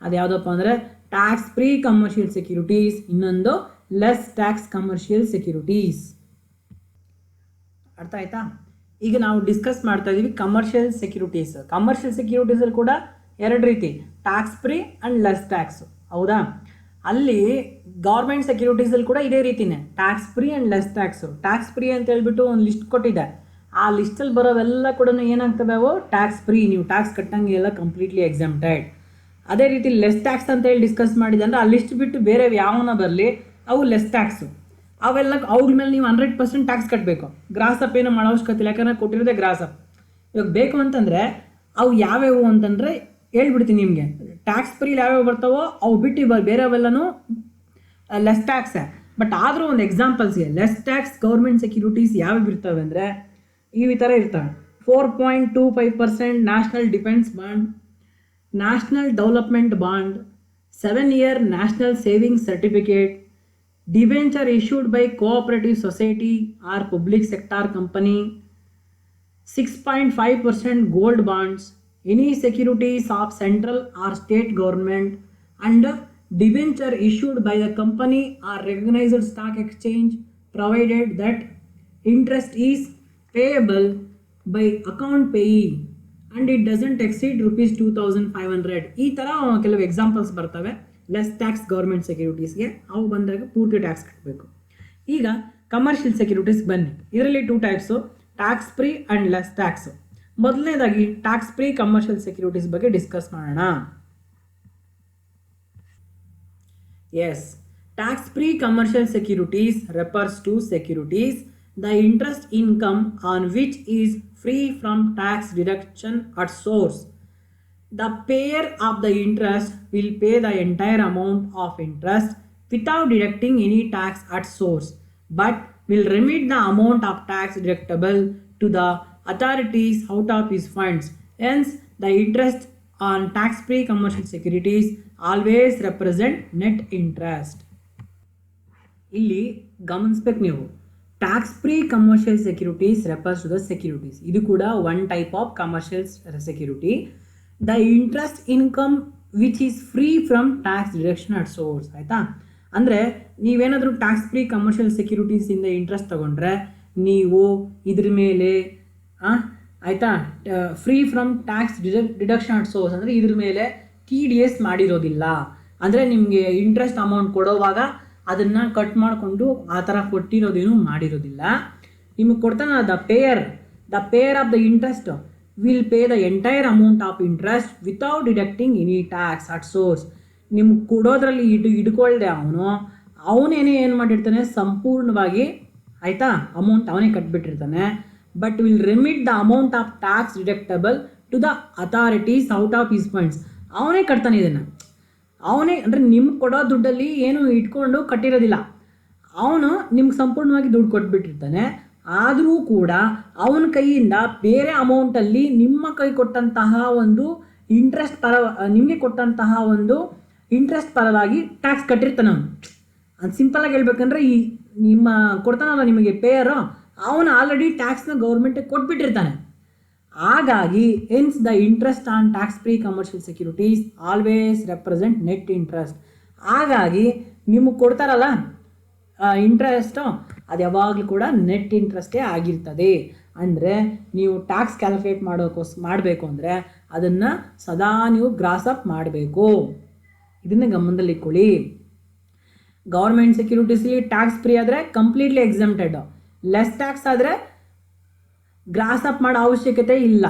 ಅದು ಯಾವುದಪ್ಪ ಅಂದರೆ ಟ್ಯಾಕ್ಸ್ ಫ್ರೀ ಕಮರ್ಷಿಯಲ್ ಸೆಕ್ಯೂರಿಟೀಸ್, ಇನ್ನೊಂದು ಲೆಸ್ ಟ್ಯಾಕ್ಸ್ ಕಮರ್ಷಿಯಲ್ ಸೆಕ್ಯೂರಿಟೀಸ್. ಅರ್ಥ ಆಯ್ತಾ. ಈಗ ನಾವು ಡಿಸ್ಕಸ್ ಮಾಡ್ತಾ ಇದ್ದೀವಿ ಕಮರ್ಷಿಯಲ್ ಸೆಕ್ಯೂರಿಟೀಸ್. ಕಮರ್ಷಿಯಲ್ ಸೆಕ್ಯೂರಿಟೀಸಲ್ಲಿ ಕೂಡ 2 ರೀತಿ, tax free and less tax, ಹೌದಾ. ಅಲ್ಲಿ ಗೌರ್ಮೆಂಟ್ ಸೆಕ್ಯೂರಿಟೀಸಲ್ಲಿ ಕೂಡ ಇದೇ ರೀತಿಯೇ, tax free and less tax. Tax free ಅಂತ ಹೇಳ್ಬಿಟ್ಟು ಒಂದು ಲಿಸ್ಟ್ ಕೊಟ್ಟಿದೆ, ಆ ಲಿಸ್ಟಲ್ಲಿ ಬರೋವೆಲ್ಲ ಕೂಡ ಏನಾಗ್ತವೆ, ಅವು ಟ್ಯಾಕ್ಸ್ ಫ್ರೀ, ನೀವು ಟ್ಯಾಕ್ಸ್ ಕಟ್ಟಂಗೆ ಎಲ್ಲ ಕಂಪ್ಲೀಟ್ಲಿ ಎಕ್ಸಮ್ಟೆಡ್. ಅದೇ ರೀತಿ ಲೆಸ್ ಟ್ಯಾಕ್ಸ್ ಅಂತ ಹೇಳಿ ಡಿಸ್ಕಸ್ ಮಾಡಿದೆ ಅಂದರೆ ಆ ಲಿಸ್ಟ್ ಬಿಟ್ಟು ಬೇರೆ ಯಾವನ ಬರಲಿ ಅವು ಲೆಸ್ ಟ್ಯಾಕ್ಸು. ಅವೆಲ್ಲ ಅವ್ರ ಮೇಲೆ ನೀವು 100% ಟ್ಯಾಕ್ಸ್ ಕಟ್ಟಬೇಕು. ಗ್ರಾಸ್ ಅಪ್ ಏನೋ ಮಾಡೋ ಅವಶ್ಯಕತೆ ಇಲ್ಲ, ಯಾಕಂದರೆ ಕೊಟ್ಟಿರೋದೇ ಗ್ರಾಸ್ ಅಪ್. ಇವಾಗ ಬೇಕು ಅಂತಂದರೆ ಅವು ಯಾವ್ಯಾವು ಅಂತಂದರೆ ಹೇಳ್ಬಿಡ್ತೀನಿ ನಿಮಗೆ. ಟ್ಯಾಕ್ಸ್ ಫ್ರೀ ಯಾವ್ಯಾವ ಬರ್ತಾವೋ ಅವು ಬಿಟ್ಟು ಬೇರೆವೆಲ್ಲನೂ ಲೆಸ್ ಟ್ಯಾಕ್ಸೇ. ಬಟ್ ಆದರೂ ಒಂದು ಎಕ್ಸಾಂಪಲ್ಸ್ಗೆ ಲೆಸ್ ಟ್ಯಾಕ್ಸ್ ಗೌರ್ಮೆಂಟ್ ಸೆಕ್ಯೂರಿಟೀಸ್ ಯಾವ್ಯಾವ ಇರ್ತವೆ ಅಂದರೆ ಈ ಥರ ಇರ್ತವೆ. 4.25% national defence bond, national development bond, 7-year national savings certificate, debenture issued by cooperative society or public sector company, 6.5% gold bonds, any securities of central or state government and debenture issued by the company or recognized stock exchange provided that interest is payable by account payee and it doesn't exceed rupees 2500. ಈ ಥರ ಕೆಲವು examples ಬರ್ತವೆ less tax government ಸೆಕ್ಯೂರಿಟೀಸ್ಗೆ. ಅವು ಬಂದಾಗ ಪೂರ್ತಿ tax ಕಟ್ಟಬೇಕು. ಈಗ commercial securities ಬನ್ನಿ. ಇದರಲ್ಲಿ 2 types, tax free and less tax. ಮೊದಲನೇದಾಗಿ ಟ್ಯಾಕ್ಸ್ ಫ್ರೀ ಕಮರ್ಷಿಯಲ್ ಸೆಕ್ಯೂರಿಟೀಸ್ ಬಗ್ಗೆ ಡಿಸ್ಕಸ್ ಮಾಡೋಣ. Yes, tax free commercial securities refers to securities the interest income on which is free from tax deduction at source. The payer of the interest will pay the entire amount of interest without deducting any tax at source, but will remit the amount of tax deductible to the authorities out of his funds. Hence, the interest on tax-free commercial securities always represent net interest. ಇಲ್ಲಿ ಗಮನಿಸಬೇಕು ನೀವು, tax free commercial securities refers to the securities. ಇದು ಕೂಡ one type of commercial security. The interest income which is free from tax deduction at source. ಆಯಿತಾ, ಅಂದರೆ ನೀವೇನಾದರೂ tax free commercial ಸೆಕ್ಯೂರಿಟೀಸಿಂದ interest ತೊಗೊಂಡ್ರೆ ನೀವು ಇದ್ರ ಮೇಲೆ ಆಯಿತಾ free from tax deduction at source ಅಂದರೆ ಇದ್ರ ಮೇಲೆ TDS ಮಾಡಿರೋದಿಲ್ಲ. ಅಂದರೆ ನಿಮಗೆ ಇಂಟ್ರೆಸ್ಟ್ ಅಮೌಂಟ್ ಕೊಡೋವಾಗ ಅದನ್ನು ಕಟ್ ಮಾಡಿಕೊಂಡು ಆ ಥರ ಕೊಟ್ಟಿರೋದೇನು ಮಾಡಿರೋದಿಲ್ಲ. ನಿಮಗೆ ಕೊಡ್ತಾನೆ the pair of the interest will pay the entire amount of interest without deducting any tax at source. ನಿಮ್ಗೆ ಕೊಡೋದ್ರಲ್ಲಿ ಇಟ್ಕೊಳ್ದೆ ಅವನೇನೇ ಏನು ಮಾಡಿರ್ತಾನೆ, ಸಂಪೂರ್ಣವಾಗಿ ಆಯಿತಾ ಅಮೌಂಟ್ ಅವನೇ ಕಟ್ಬಿಟ್ಟಿರ್ತಾನೆ. But will remit the amount of tax deductible to the authorities out of his funds. ಅವನೇ ಕಟ್ತಾನೆ ಇದನ್ನು. ಅವನೇ ಅಂದರೆ ನಿಮ್ಗೆ ಕೊಡೋ ದುಡ್ಡಲ್ಲಿ ಏನು ಇಟ್ಕೊಂಡು ಕಟ್ಟಿರೋದಿಲ್ಲ, ಅವನು ನಿಮ್ಗೆ ಸಂಪೂರ್ಣವಾಗಿ ದುಡ್ಡು ಕೊಟ್ಬಿಟ್ಟಿರ್ತಾನೆ. ಆದರೂ ಕೂಡ ಅವನ ಕೈಯಿಂದ ಬೇರೆ ಅಮೌಂಟಲ್ಲಿ ನಿಮ್ಮ ಕೈ ಕೊಟ್ಟಂತಹ ಒಂದು ನಿಮಗೆ ಕೊಟ್ಟಂತಹ ಒಂದು ಇಂಟ್ರೆಸ್ಟ್ ಪರವಾಗಿ ಟ್ಯಾಕ್ಸ್ ಕಟ್ಟಿರ್ತಾನೆ ಅವನು. ಅದು ಸಿಂಪಲಾಗಿ ಹೇಳ್ಬೇಕಂದ್ರೆ ಈ ನಿಮ್ಮ ಕೊಡ್ತಾನಲ್ಲ ನಿಮಗೆ ಪೇಯರು, ಅವನು ಆಲ್ರೆಡಿ ಟ್ಯಾಕ್ಸ್ನ ಗೌರ್ಮೆಂಟಿಗೆ ಕೊಟ್ಬಿಟ್ಟಿರ್ತಾನೆ. ಹಾಗಾಗಿ hence the interest on tax free commercial securities always represent net interest. ಹಾಗಾಗಿ ನಿಮಗೆ ಕೊಡ್ತಾರಲ್ಲ ಇಂಟ್ರೆಸ್ಟು, ಅದು ಯಾವಾಗಲೂ ಕೂಡ ನೆಟ್ ಇಂಟ್ರೆಸ್ಟೇ ಆಗಿರ್ತದೆ. ಅಂದರೆ ನೀವು ಟ್ಯಾಕ್ಸ್ ಕ್ಯಾಲ್ಕುಲೇಟ್ ಮಾಡಬೇಕು ಅಂದರೆ ಅದನ್ನು ಸದಾ ನೀವು ಗ್ರಾಸಪ್ ಮಾಡಬೇಕು. ಇದನ್ನು ಗಮನದಲ್ಲಿಟ್ಕೊಳ್ಳಿ. ಗೌರ್ಮೆಂಟ್ ಸೆಕ್ಯೂರಿಟೀಸಲ್ಲಿ ಟ್ಯಾಕ್ಸ್ ಫ್ರೀ ಆದರೆ ಕಂಪ್ಲೀಟ್ಲಿ ಎಕ್ಸಮ್ಟೆಡ್, ಲೆಸ್ ಟ್ಯಾಕ್ಸ್ ಆದರೆ ಗ್ರಾಸಪ್ ಮಾಡೋ ಅವಶ್ಯಕತೆ ಇಲ್ಲ.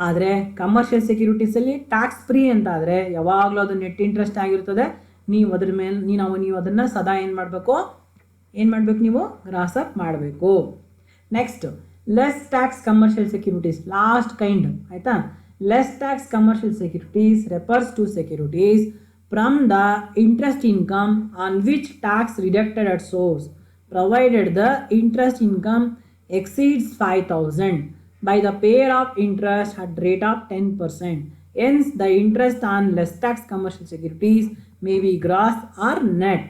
ಆದರೆ ಕಮರ್ಷಿಯಲ್ ಸೆಕ್ಯೂರಿಟೀಸಲ್ಲಿ ಟ್ಯಾಕ್ಸ್ ಫ್ರೀ ಅಂತ ಆದರೆ ಯಾವಾಗಲೂ ಅದು ನೆಟ್ ಇಂಟ್ರೆಸ್ಟ್ ಆಗಿರ್ತದೆ. ನೀವು ಅದ್ರ ಮೇಲೆ ನೀವು ಅದನ್ನು ಸದಾ ಏನು ಮಾಡಬೇಕು ನೀವು ಗ್ರಾಸಪ್ ಮಾಡಬೇಕು. Next less tax commercial securities, last kind ಆಯಿತಾ. Less tax commercial securities refers to securities from the interest income on which tax deducted at source provided the interest income exceeds 5,000 by the payer of interest at rate of 10%. Hence, the interest on less tax commercial securities may be gross or net.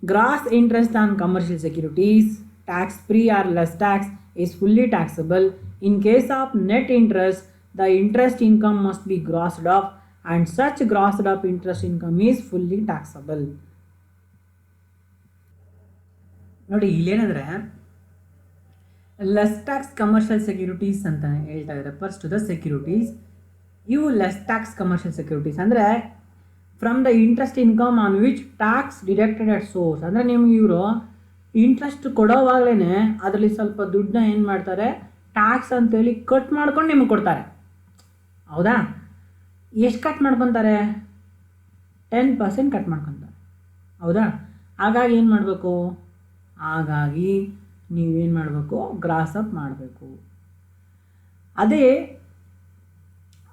Gross interest on commercial securities, tax free or less tax, is fully taxable. In case of net interest, the interest income must be grossed off, and such grossed off interest income is fully taxable. ನೋಡಿ ಇಲ್ಲೇನಂದರೆ less tax commercial securities ಅಂತ ಹೇಳ್ತಾ ಇದ್ದಾರೆ, refers to the securities. ಇವು less tax commercial securities ಅಂದರೆ from the interest income on which tax deducted at source. ಅಂದರೆ ನಿಮ್ಗೆ ಇವರು interest ಕೊಡೋವಾಗಲೇ ಅದರಲ್ಲಿ ಸ್ವಲ್ಪ ದುಡ್ಡನ್ನ ಏನು ಮಾಡ್ತಾರೆ, ಟ್ಯಾಕ್ಸ್ ಅಂತೇಳಿ ಕಟ್ ಮಾಡ್ಕೊಂಡು ನಿಮಗೆ ಕೊಡ್ತಾರೆ. ಹೌದಾ? ಎಷ್ಟು ಕಟ್ ಮಾಡ್ಕೊತಾರೆ? 10% ಕಟ್ ಮಾಡ್ಕೊತಾರೆ. ಹೌದಾ? ಹಾಗಾಗಿ ಏನು ಮಾಡಬೇಕು, ಹಾಗಾಗಿ ನೀವೇನು ಮಾಡಬೇಕು, ಗ್ರಾಸಪ್ ಮಾಡಬೇಕು. ಅದೇ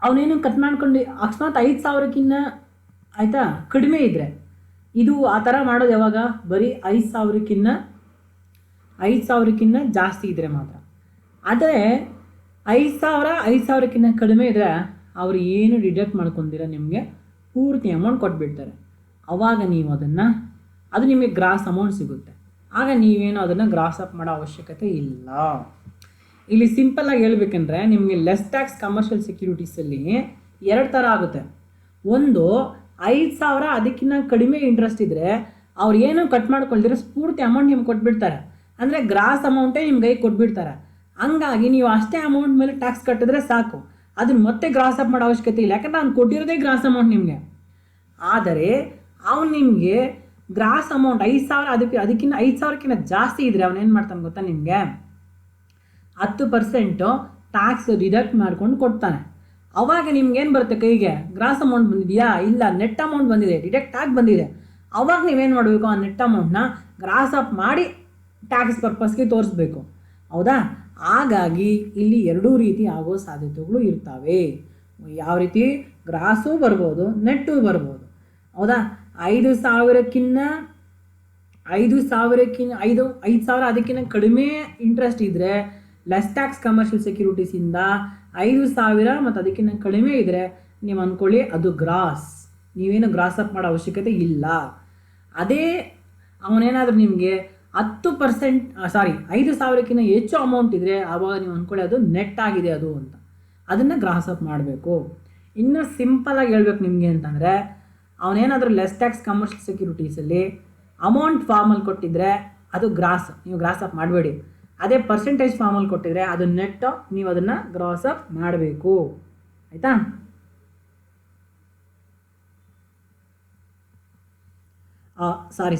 ಅವನೇನು ಕಟ್ ಮಾಡ್ಕೊಂಡು ಅಕಸ್ಮಾತ್ 5,000ಕ್ಕಿಂತ ಆಯಿತಾ ಕಡಿಮೆ ಇದ್ದರೆ, ಇದು ಆ ಥರ ಮಾಡೋದು ಯಾವಾಗ, ಬರೀ 5,000ಕ್ಕಿಂತ ಜಾಸ್ತಿ ಇದ್ದರೆ ಮಾತ್ರ. ಆದರೆ 5,000ಕ್ಕಿಂತ ಕಡಿಮೆ ಇದ್ದರೆ ಅವರು ಏನು ಡಿಡಕ್ಟ್ ಮಾಡ್ಕೊಂಡಿರ ನಿಮಗೆ ಪೂರ್ತಿ ಅಮೌಂಟ್ ಕೊಟ್ಬಿಡ್ತಾರೆ. ಆವಾಗ ನೀವು ಅದು ನಿಮಗೆ ಗ್ರಾಸ್ ಅಮೌಂಟ್ ಸಿಗುತ್ತೆ. ಆಗ ನೀವೇನು ಅದನ್ನು ಗ್ರಾಸ್ ಅಪ್ ಮಾಡೋ ಅವಶ್ಯಕತೆ ಇಲ್ಲ. ಇಲ್ಲಿ ಸಿಂಪಲ್ ಆಗಿ ಹೇಳ್ಬೇಕಂದ್ರೆ ನಿಮಗೆ ಲೆಸ್ ಟ್ಯಾಕ್ಸ್ ಕಮರ್ಷಿಯಲ್ ಸೆಕ್ಯೂರಿಟೀಸಲ್ಲಿ 2 ಥರ ಆಗುತ್ತೆ. ಒಂದು 5,000 ಅದಕ್ಕಿಂತ ಕಡಿಮೆ ಇಂಟ್ರೆಸ್ಟ್ ಇದ್ದರೆ ಅವ್ರು ಏನೂ ಕಟ್ ಮಾಡ್ಕೊಳ್ದಿರೋ ಪೂರ್ತಿ ಅಮೌಂಟ್ ನಿಮ್ಗೆ ಕೊಟ್ಬಿಡ್ತಾರೆ. ಅಂದರೆ ಗ್ರಾಸ್ ಅಮೌಂಟೇ ನಿಮ್ಮ ಕೈಗೆ ಕೊಟ್ಬಿಡ್ತಾರೆ. ಹಂಗಾಗಿ ನೀವು ಅಷ್ಟೇ ಅಮೌಂಟ್ ಮೇಲೆ ಟ್ಯಾಕ್ಸ್ ಕಟ್ಟಿದ್ರೆ ಸಾಕು, ಅದನ್ನ ಮತ್ತೆ ಗ್ರಾಸ್ ಅಪ್ ಮಾಡೋ ಅವಶ್ಯಕತೆ ಇಲ್ಲ, ಯಾಕಂದರೆ ಅವ್ನು ಕೊಟ್ಟಿರೋದೇ ಗ್ರಾಸ್ ಅಮೌಂಟ್ ನಿಮಗೆ. ಆದರೆ ಅವ್ನು ನಿಮಗೆ ಗ್ರಾಸ್ ಅಮೌಂಟ್ 5,000 ಅದಕ್ಕಿಂತ 5,000ಕ್ಕಿಂತ ಜಾಸ್ತಿ ಇದ್ದರೆ ಅವನೇನು ಮಾಡ್ತಾನೆ ಗೊತ್ತಾ, ನಿಮಗೆ 10% ಟ್ಯಾಕ್ಸ್ ಡಿಡಕ್ಟ್ ಮಾಡ್ಕೊಂಡು ಕೊಡ್ತಾನೆ. ಅವಾಗ ನಿಮ್ಗೇನು ಬರುತ್ತೆ ಕೈಗೆ, ಗ್ರಾಸ್ ಅಮೌಂಟ್ ಬಂದಿದೆಯಾ, ಇಲ್ಲ ನೆಟ್ ಅಮೌಂಟ್ ಬಂದಿದೆ, ಡಿಡಕ್ಟ್ ಆಗಿ ಬಂದಿದೆ. ಅವಾಗ ನೀವೇನು ಮಾಡಬೇಕು, ಆ ನೆಟ್ ಅಮೌಂಟ್ನ ಗ್ರಾಸ್ ಅಪ್ ಮಾಡಿ ಟ್ಯಾಕ್ಸ್ ಪರ್ಪಸ್ಗೆ ತೋರಿಸ್ಬೇಕು, ಹೌದಾ. ಹಾಗಾಗಿ ಇಲ್ಲಿ 2 ರೀತಿ ಆಗೋ ಸಾಧ್ಯತೆಗಳು ಇರ್ತವೆ. ಯಾವ ರೀತಿ, ಗ್ರಾಸು ಬರ್ಬೋದು, ನೆಟ್ಟು ಬರ್ಬೋದು, ಹೌದಾ. 5,000ಕ್ಕಿಂತ 5,000 ಅದಕ್ಕಿಂತ ಕಡಿಮೆ ಇಂಟ್ರೆಸ್ಟ್ ಇದ್ದರೆ ಲೆಸ್ ಟ್ಯಾಕ್ಸ್ ಕಮರ್ಷಿಯಲ್ ಸೆಕ್ಯೂರಿಟೀಸಿಂದ 5,000 ಮತ್ತು ಅದಕ್ಕಿಂತ ಕಡಿಮೆ ಇದ್ದರೆ ನೀವು ಅಂದ್ಕೊಳ್ಳಿ ಅದು ಗ್ರಾಸ್, ನೀವೇನು ಗ್ರಾಸ್ ಅಪ್ ಮಾಡೋ ಅವಶ್ಯಕತೆ ಇಲ್ಲ. ಅದೇ ಅವನೇನಾದರೂ ನಿಮಗೆ 10% 5,000ಕ್ಕಿಂತ ಹೆಚ್ಚು ಅಮೌಂಟ್ ಇದ್ದರೆ ಆವಾಗ ನೀವು ಅಂದ್ಕೊಳ್ಳಿ ಅದು ನೆಟ್ ಆಗಿದೆ ಅದು ಅಂತ, ಅದನ್ನು ಗ್ರಾಸ್ ಅಪ್ ಮಾಡಬೇಕು. ಇನ್ನೂ ಸಿಂಪಲಾಗಿ ಹೇಳ್ಬೇಕು ನಿಮಗೆ ಅಂತಂದರೆ, ಅವನೇನಾದರೂ ಲೆಸ್ ಟ್ಯಾಕ್ಸ್ ಕಮರ್ಷಿಯಲ್ ಸೆಕ್ಯೂರಿಟೀಸಲ್ಲಿ ಅಮೌಂಟ್ ಫಾರ್ಮಲ್ಲಿ ಕೊಟ್ಟಿದ್ದರೆ ಅದು ಗ್ರಾಸ್, ನೀವು ಗ್ರಾಸ್ ಅಪ್ ಮಾಡಬೇಡಿ. ಅದೇ ಪರ್ಸೆಂಟೇಜ್ ಫಾರ್ಮಲ್ಲಿ ಕೊಟ್ಟಿದ್ರೆ ಅದು ನೆಟ್ಟು, ನೀವು ಅದನ್ನು ಗ್ರಾಸ್ ಅಪ್ ಮಾಡಬೇಕು, ಆಯಿತಾ. Sorry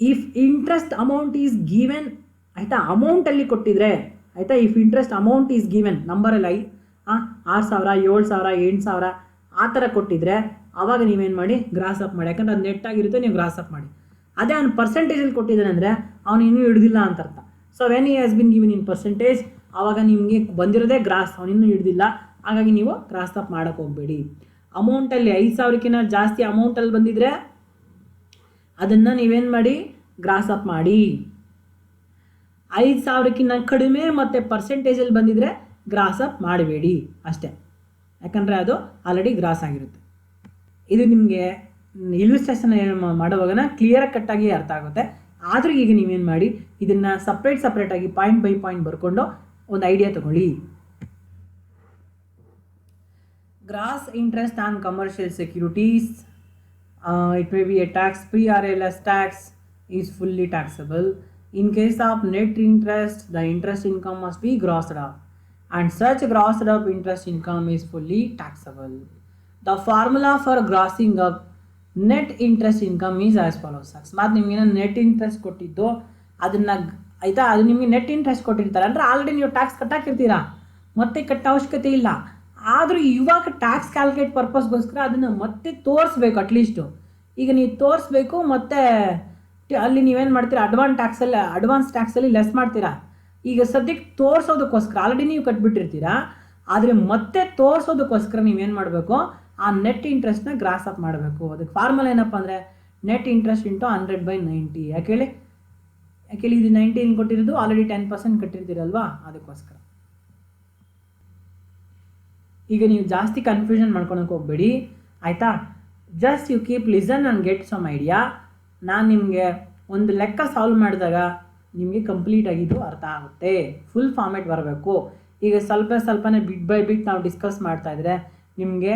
if interest amount is given, ಆಯಿತಾ, ಅಮೌಂಟಲ್ಲಿ ಕೊಟ್ಟಿದ್ರೆ, ಆಯಿತಾ, if interest amount is given ನಂಬರಲ್ಲಿ 6,000 7,000 8,000 ಆ ಥರ ಕೊಟ್ಟಿದ್ರೆ ಆವಾಗ ನೀವೇನು ಮಾಡಿ ಗ್ರಾಸ್ ಅಪ್ ಮಾಡಿ, ಯಾಕಂದ್ರೆ ಅದು ನೆಟ್ ಆಗಿರುತ್ತೆ, ನೀವು ಗ್ರಾಸ್ ಅಪ್ ಮಾಡಿ. ಅದೇ ಅವ್ನು ಪರ್ಸೆಂಟೇಜಲ್ಲಿ ಕೊಟ್ಟಿದ್ದಾನೆ ಅಂದರೆ ಅವನು ಇನ್ನೂ ಹಿಡ್ದಿಲ್ಲ ಅಂತ ಅರ್ಥ. So when he has been given in percentage, ಆವಾಗ ನಿಮಗೆ ಬಂದಿರೋದೇ ಗ್ರಾಸ್, ಅವನಿನ್ನೂ ಹಿಡ್ದಿಲ್ಲ, ಹಾಗಾಗಿ ನೀವು ಗ್ರಾಸ್ ಅಪ್ ಮಾಡೋಕ್ಕೆ ಹೋಗಬೇಡಿ. ಅಮೌಂಟಲ್ಲಿ 5,000ಕ್ಕಿಂತ ಜಾಸ್ತಿ ಅಮೌಂಟಲ್ಲಿ ಬಂದಿದ್ರೆ ಅದನ್ನು ನೀವೇನು ಮಾಡಿ, ಗ್ರಾಸ್ ಅಪ್ ಮಾಡಿ. 5,000ಕ್ಕಿಂತ ಕಡಿಮೆ ಮತ್ತು ಪರ್ಸೆಂಟೇಜಲ್ಲಿ ಬಂದಿದ್ರೆ ಗ್ರಾಸ್ ಅಪ್ ಮಾಡಬೇಡಿ ಅಷ್ಟೇ, ಯಾಕಂದರೆ ಅದು ಆಲ್ರೆಡಿ ಗ್ರಾಸ್ ಆಗಿರುತ್ತೆ. ಇದು ನಿಮಗೆ ಇಲ್ಯುಸ್ಟ್ರೇಷನ್ ಮಾಡುವಾಗ ಕ್ಲಿಯರಾಗಿ ಕಟ್ಟಾಗಿ ಅರ್ಥ ಆಗುತ್ತೆ. ಆದರೂ ಈಗ ನೀವೇನು ಮಾಡಿ, ಇದನ್ನು ಸಪ್ರೇಟಾಗಿ ಪಾಯಿಂಟ್ ಬೈ ಪಾಯಿಂಟ್ ಬರ್ಕೊಂಡು ಒಂದು ಐಡಿಯಾ ತಗೊಳ್ಳಿ. Gross interest on commercial securities, it may be a tax free or a less tax is fully taxable. In case of net interest, the interest income must be grossed up, and such grossed up interest income is fully taxable. The formula for grossing up net interest income is as follows. ಅಕಸ್ಮಾತ್ ನಿಮಗೇನೋ net interest ಕೊಟ್ಟಿದ್ದು ಅದನ್ನು, ಆಯಿತಾ, ಅದು ನಿಮಗೆ net interest ಕೊಟ್ಟಿರ್ತಾರೆ ಅಂದರೆ already ನೀವು tax ಕಟ್ಟಾಕಿರ್ತೀರಾ, ಮತ್ತೆ ಕಟ್ಟೋ ಅವಶ್ಯಕತೆ ಇಲ್ಲ. ಆದರೂ ಇವಾಗ ಟ್ಯಾಕ್ಸ್ ಕ್ಯಾಲ್ಕುಲೇಟ್ ಪರ್ಪಸ್ಗೋಸ್ಕರ ಅದನ್ನು ಮತ್ತೆ ತೋರಿಸ್ಬೇಕು. ಅಟ್ಲೀಸ್ಟು ಈಗ ನೀವು ತೋರಿಸ್ಬೇಕು, ಮತ್ತು ಅಲ್ಲಿ ನೀವೇನು ಮಾಡ್ತೀರಾ, ಅಡ್ವಾನ್ಸ್ ಟ್ಯಾಕ್ಸಲ್ಲಿ ಲೆಸ್ ಮಾಡ್ತೀರಾ. ಈಗ ಸದ್ಯಕ್ಕೆ ತೋರಿಸೋದಕ್ಕೋಸ್ಕರ ಆಲ್ರೆಡಿ ನೀವು ಕಟ್ಬಿಟ್ಟಿರ್ತೀರಾ, ಆದರೆ ಮತ್ತೆ ತೋರಿಸೋದಕ್ಕೋಸ್ಕರ ನೀವೇನು ಮಾಡಬೇಕು, ಆ ನೆಟ್ ಇಂಟ್ರೆಸ್ಟ್ನ ಗ್ರಾಸ್ ಅಪ್ ಮಾಡಬೇಕು. ಅದಕ್ಕೆ ಫಾರ್ಮುಲಾ ಏನಪ್ಪ ಅಂದರೆ ನೆಟ್ ಇಂಟ್ರೆಸ್ಟ್ ಇಂಟು 100/90. ಯಾಕೆ ಹೇಳಿ ಇದು 19 ಕೊಟ್ಟಿರೋದು, ಆಲ್ರೆಡಿ 10% ಕಟ್ಟಿರ್ತೀರಲ್ವಾ, ಅದಕ್ಕೋಸ್ಕರ. ಈಗ ನೀವು ಜಾಸ್ತಿ ಕನ್ಫ್ಯೂಷನ್ ಮಾಡ್ಕೊಳಕ್ಕೆ ಹೋಗಬೇಡಿ, ಆಯಿತಾ. Just you keep listen and get some idea. ನಾನು ನಿಮಗೆ ಒಂದು ಲೆಕ್ಕ ಸಾಲ್ವ್ ಮಾಡಿದಾಗ ನಿಮಗೆ ಕಂಪ್ಲೀಟಾಗಿ ಇದು ಅರ್ಥ ಆಗುತ್ತೆ. ಫುಲ್ ಫಾರ್ಮೇಟ್ ಬರಬೇಕು. ಈಗ ಸ್ವಲ್ಪನೇ ಬಿಟ್ ಬೈ ಬಿಟ್ ನಾವು ಡಿಸ್ಕಸ್ ಮಾಡ್ತಾಯಿದ್ರೆ ನಿಮಗೆ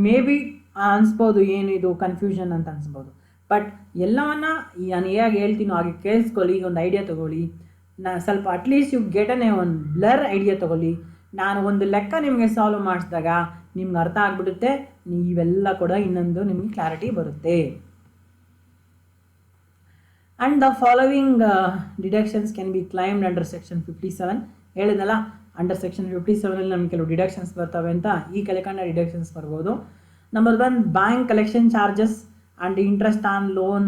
ಮೇ ಬಿ ಅನಿಸ್ಬೋದು ಏನು ಇದು ಕನ್ಫ್ಯೂಷನ್ ಅಂತ ಅನಿಸ್ಬೋದು. ಬಟ್ ಎಲ್ಲವನ್ನ ನಾನು ಹೇಗೆ ಹೇಳ್ತೀನೋ ಹಾಗೆ ಕೇಳಿಸ್ಕೊಳ್ಳಿ, ಈಗ ಒಂದು ಐಡಿಯಾ ತೊಗೊಳ್ಳಿ. ಸ್ವಲ್ಪ ಅಟ್ಲೀಸ್ಟ್ ಯು ಗೆಟ್ ಒಂದು ಬ್ಲರ್ ಐಡಿಯಾ ತೊಗೊಳ್ಳಿ. ನಾನು ಒಂದು ಲೆಕ್ಕ ನಿಮಗೆ ಸಾಲ್ವ್ ಮಾಡಿಸಿದಾಗ ನಿಮ್ಗೆ ಅರ್ಥ ಆಗಿಬಿಡುತ್ತೆ, ನೀವೆಲ್ಲ ಕೂಡ ಇನ್ನೊಂದು ನಿಮಗೆ ಕ್ಲಾರಿಟಿ ಬರುತ್ತೆ. And the following deductions can be claimed under section 57. ಹೇಳಿದ್ನಲ್ಲ, ಅಂಡರ್ ಸೆಕ್ಷನ್ 57 ನಮಗೆ ಕೆಲವು ಡಿಡಕ್ಷನ್ಸ್ ಬರ್ತವೆ ಅಂತ. ಈ ಕೆಳಕಂಡ ಡಿಡಕ್ಷನ್ಸ್ ಬರ್ಬೋದು. Number 1, bank collection charges and interest on loan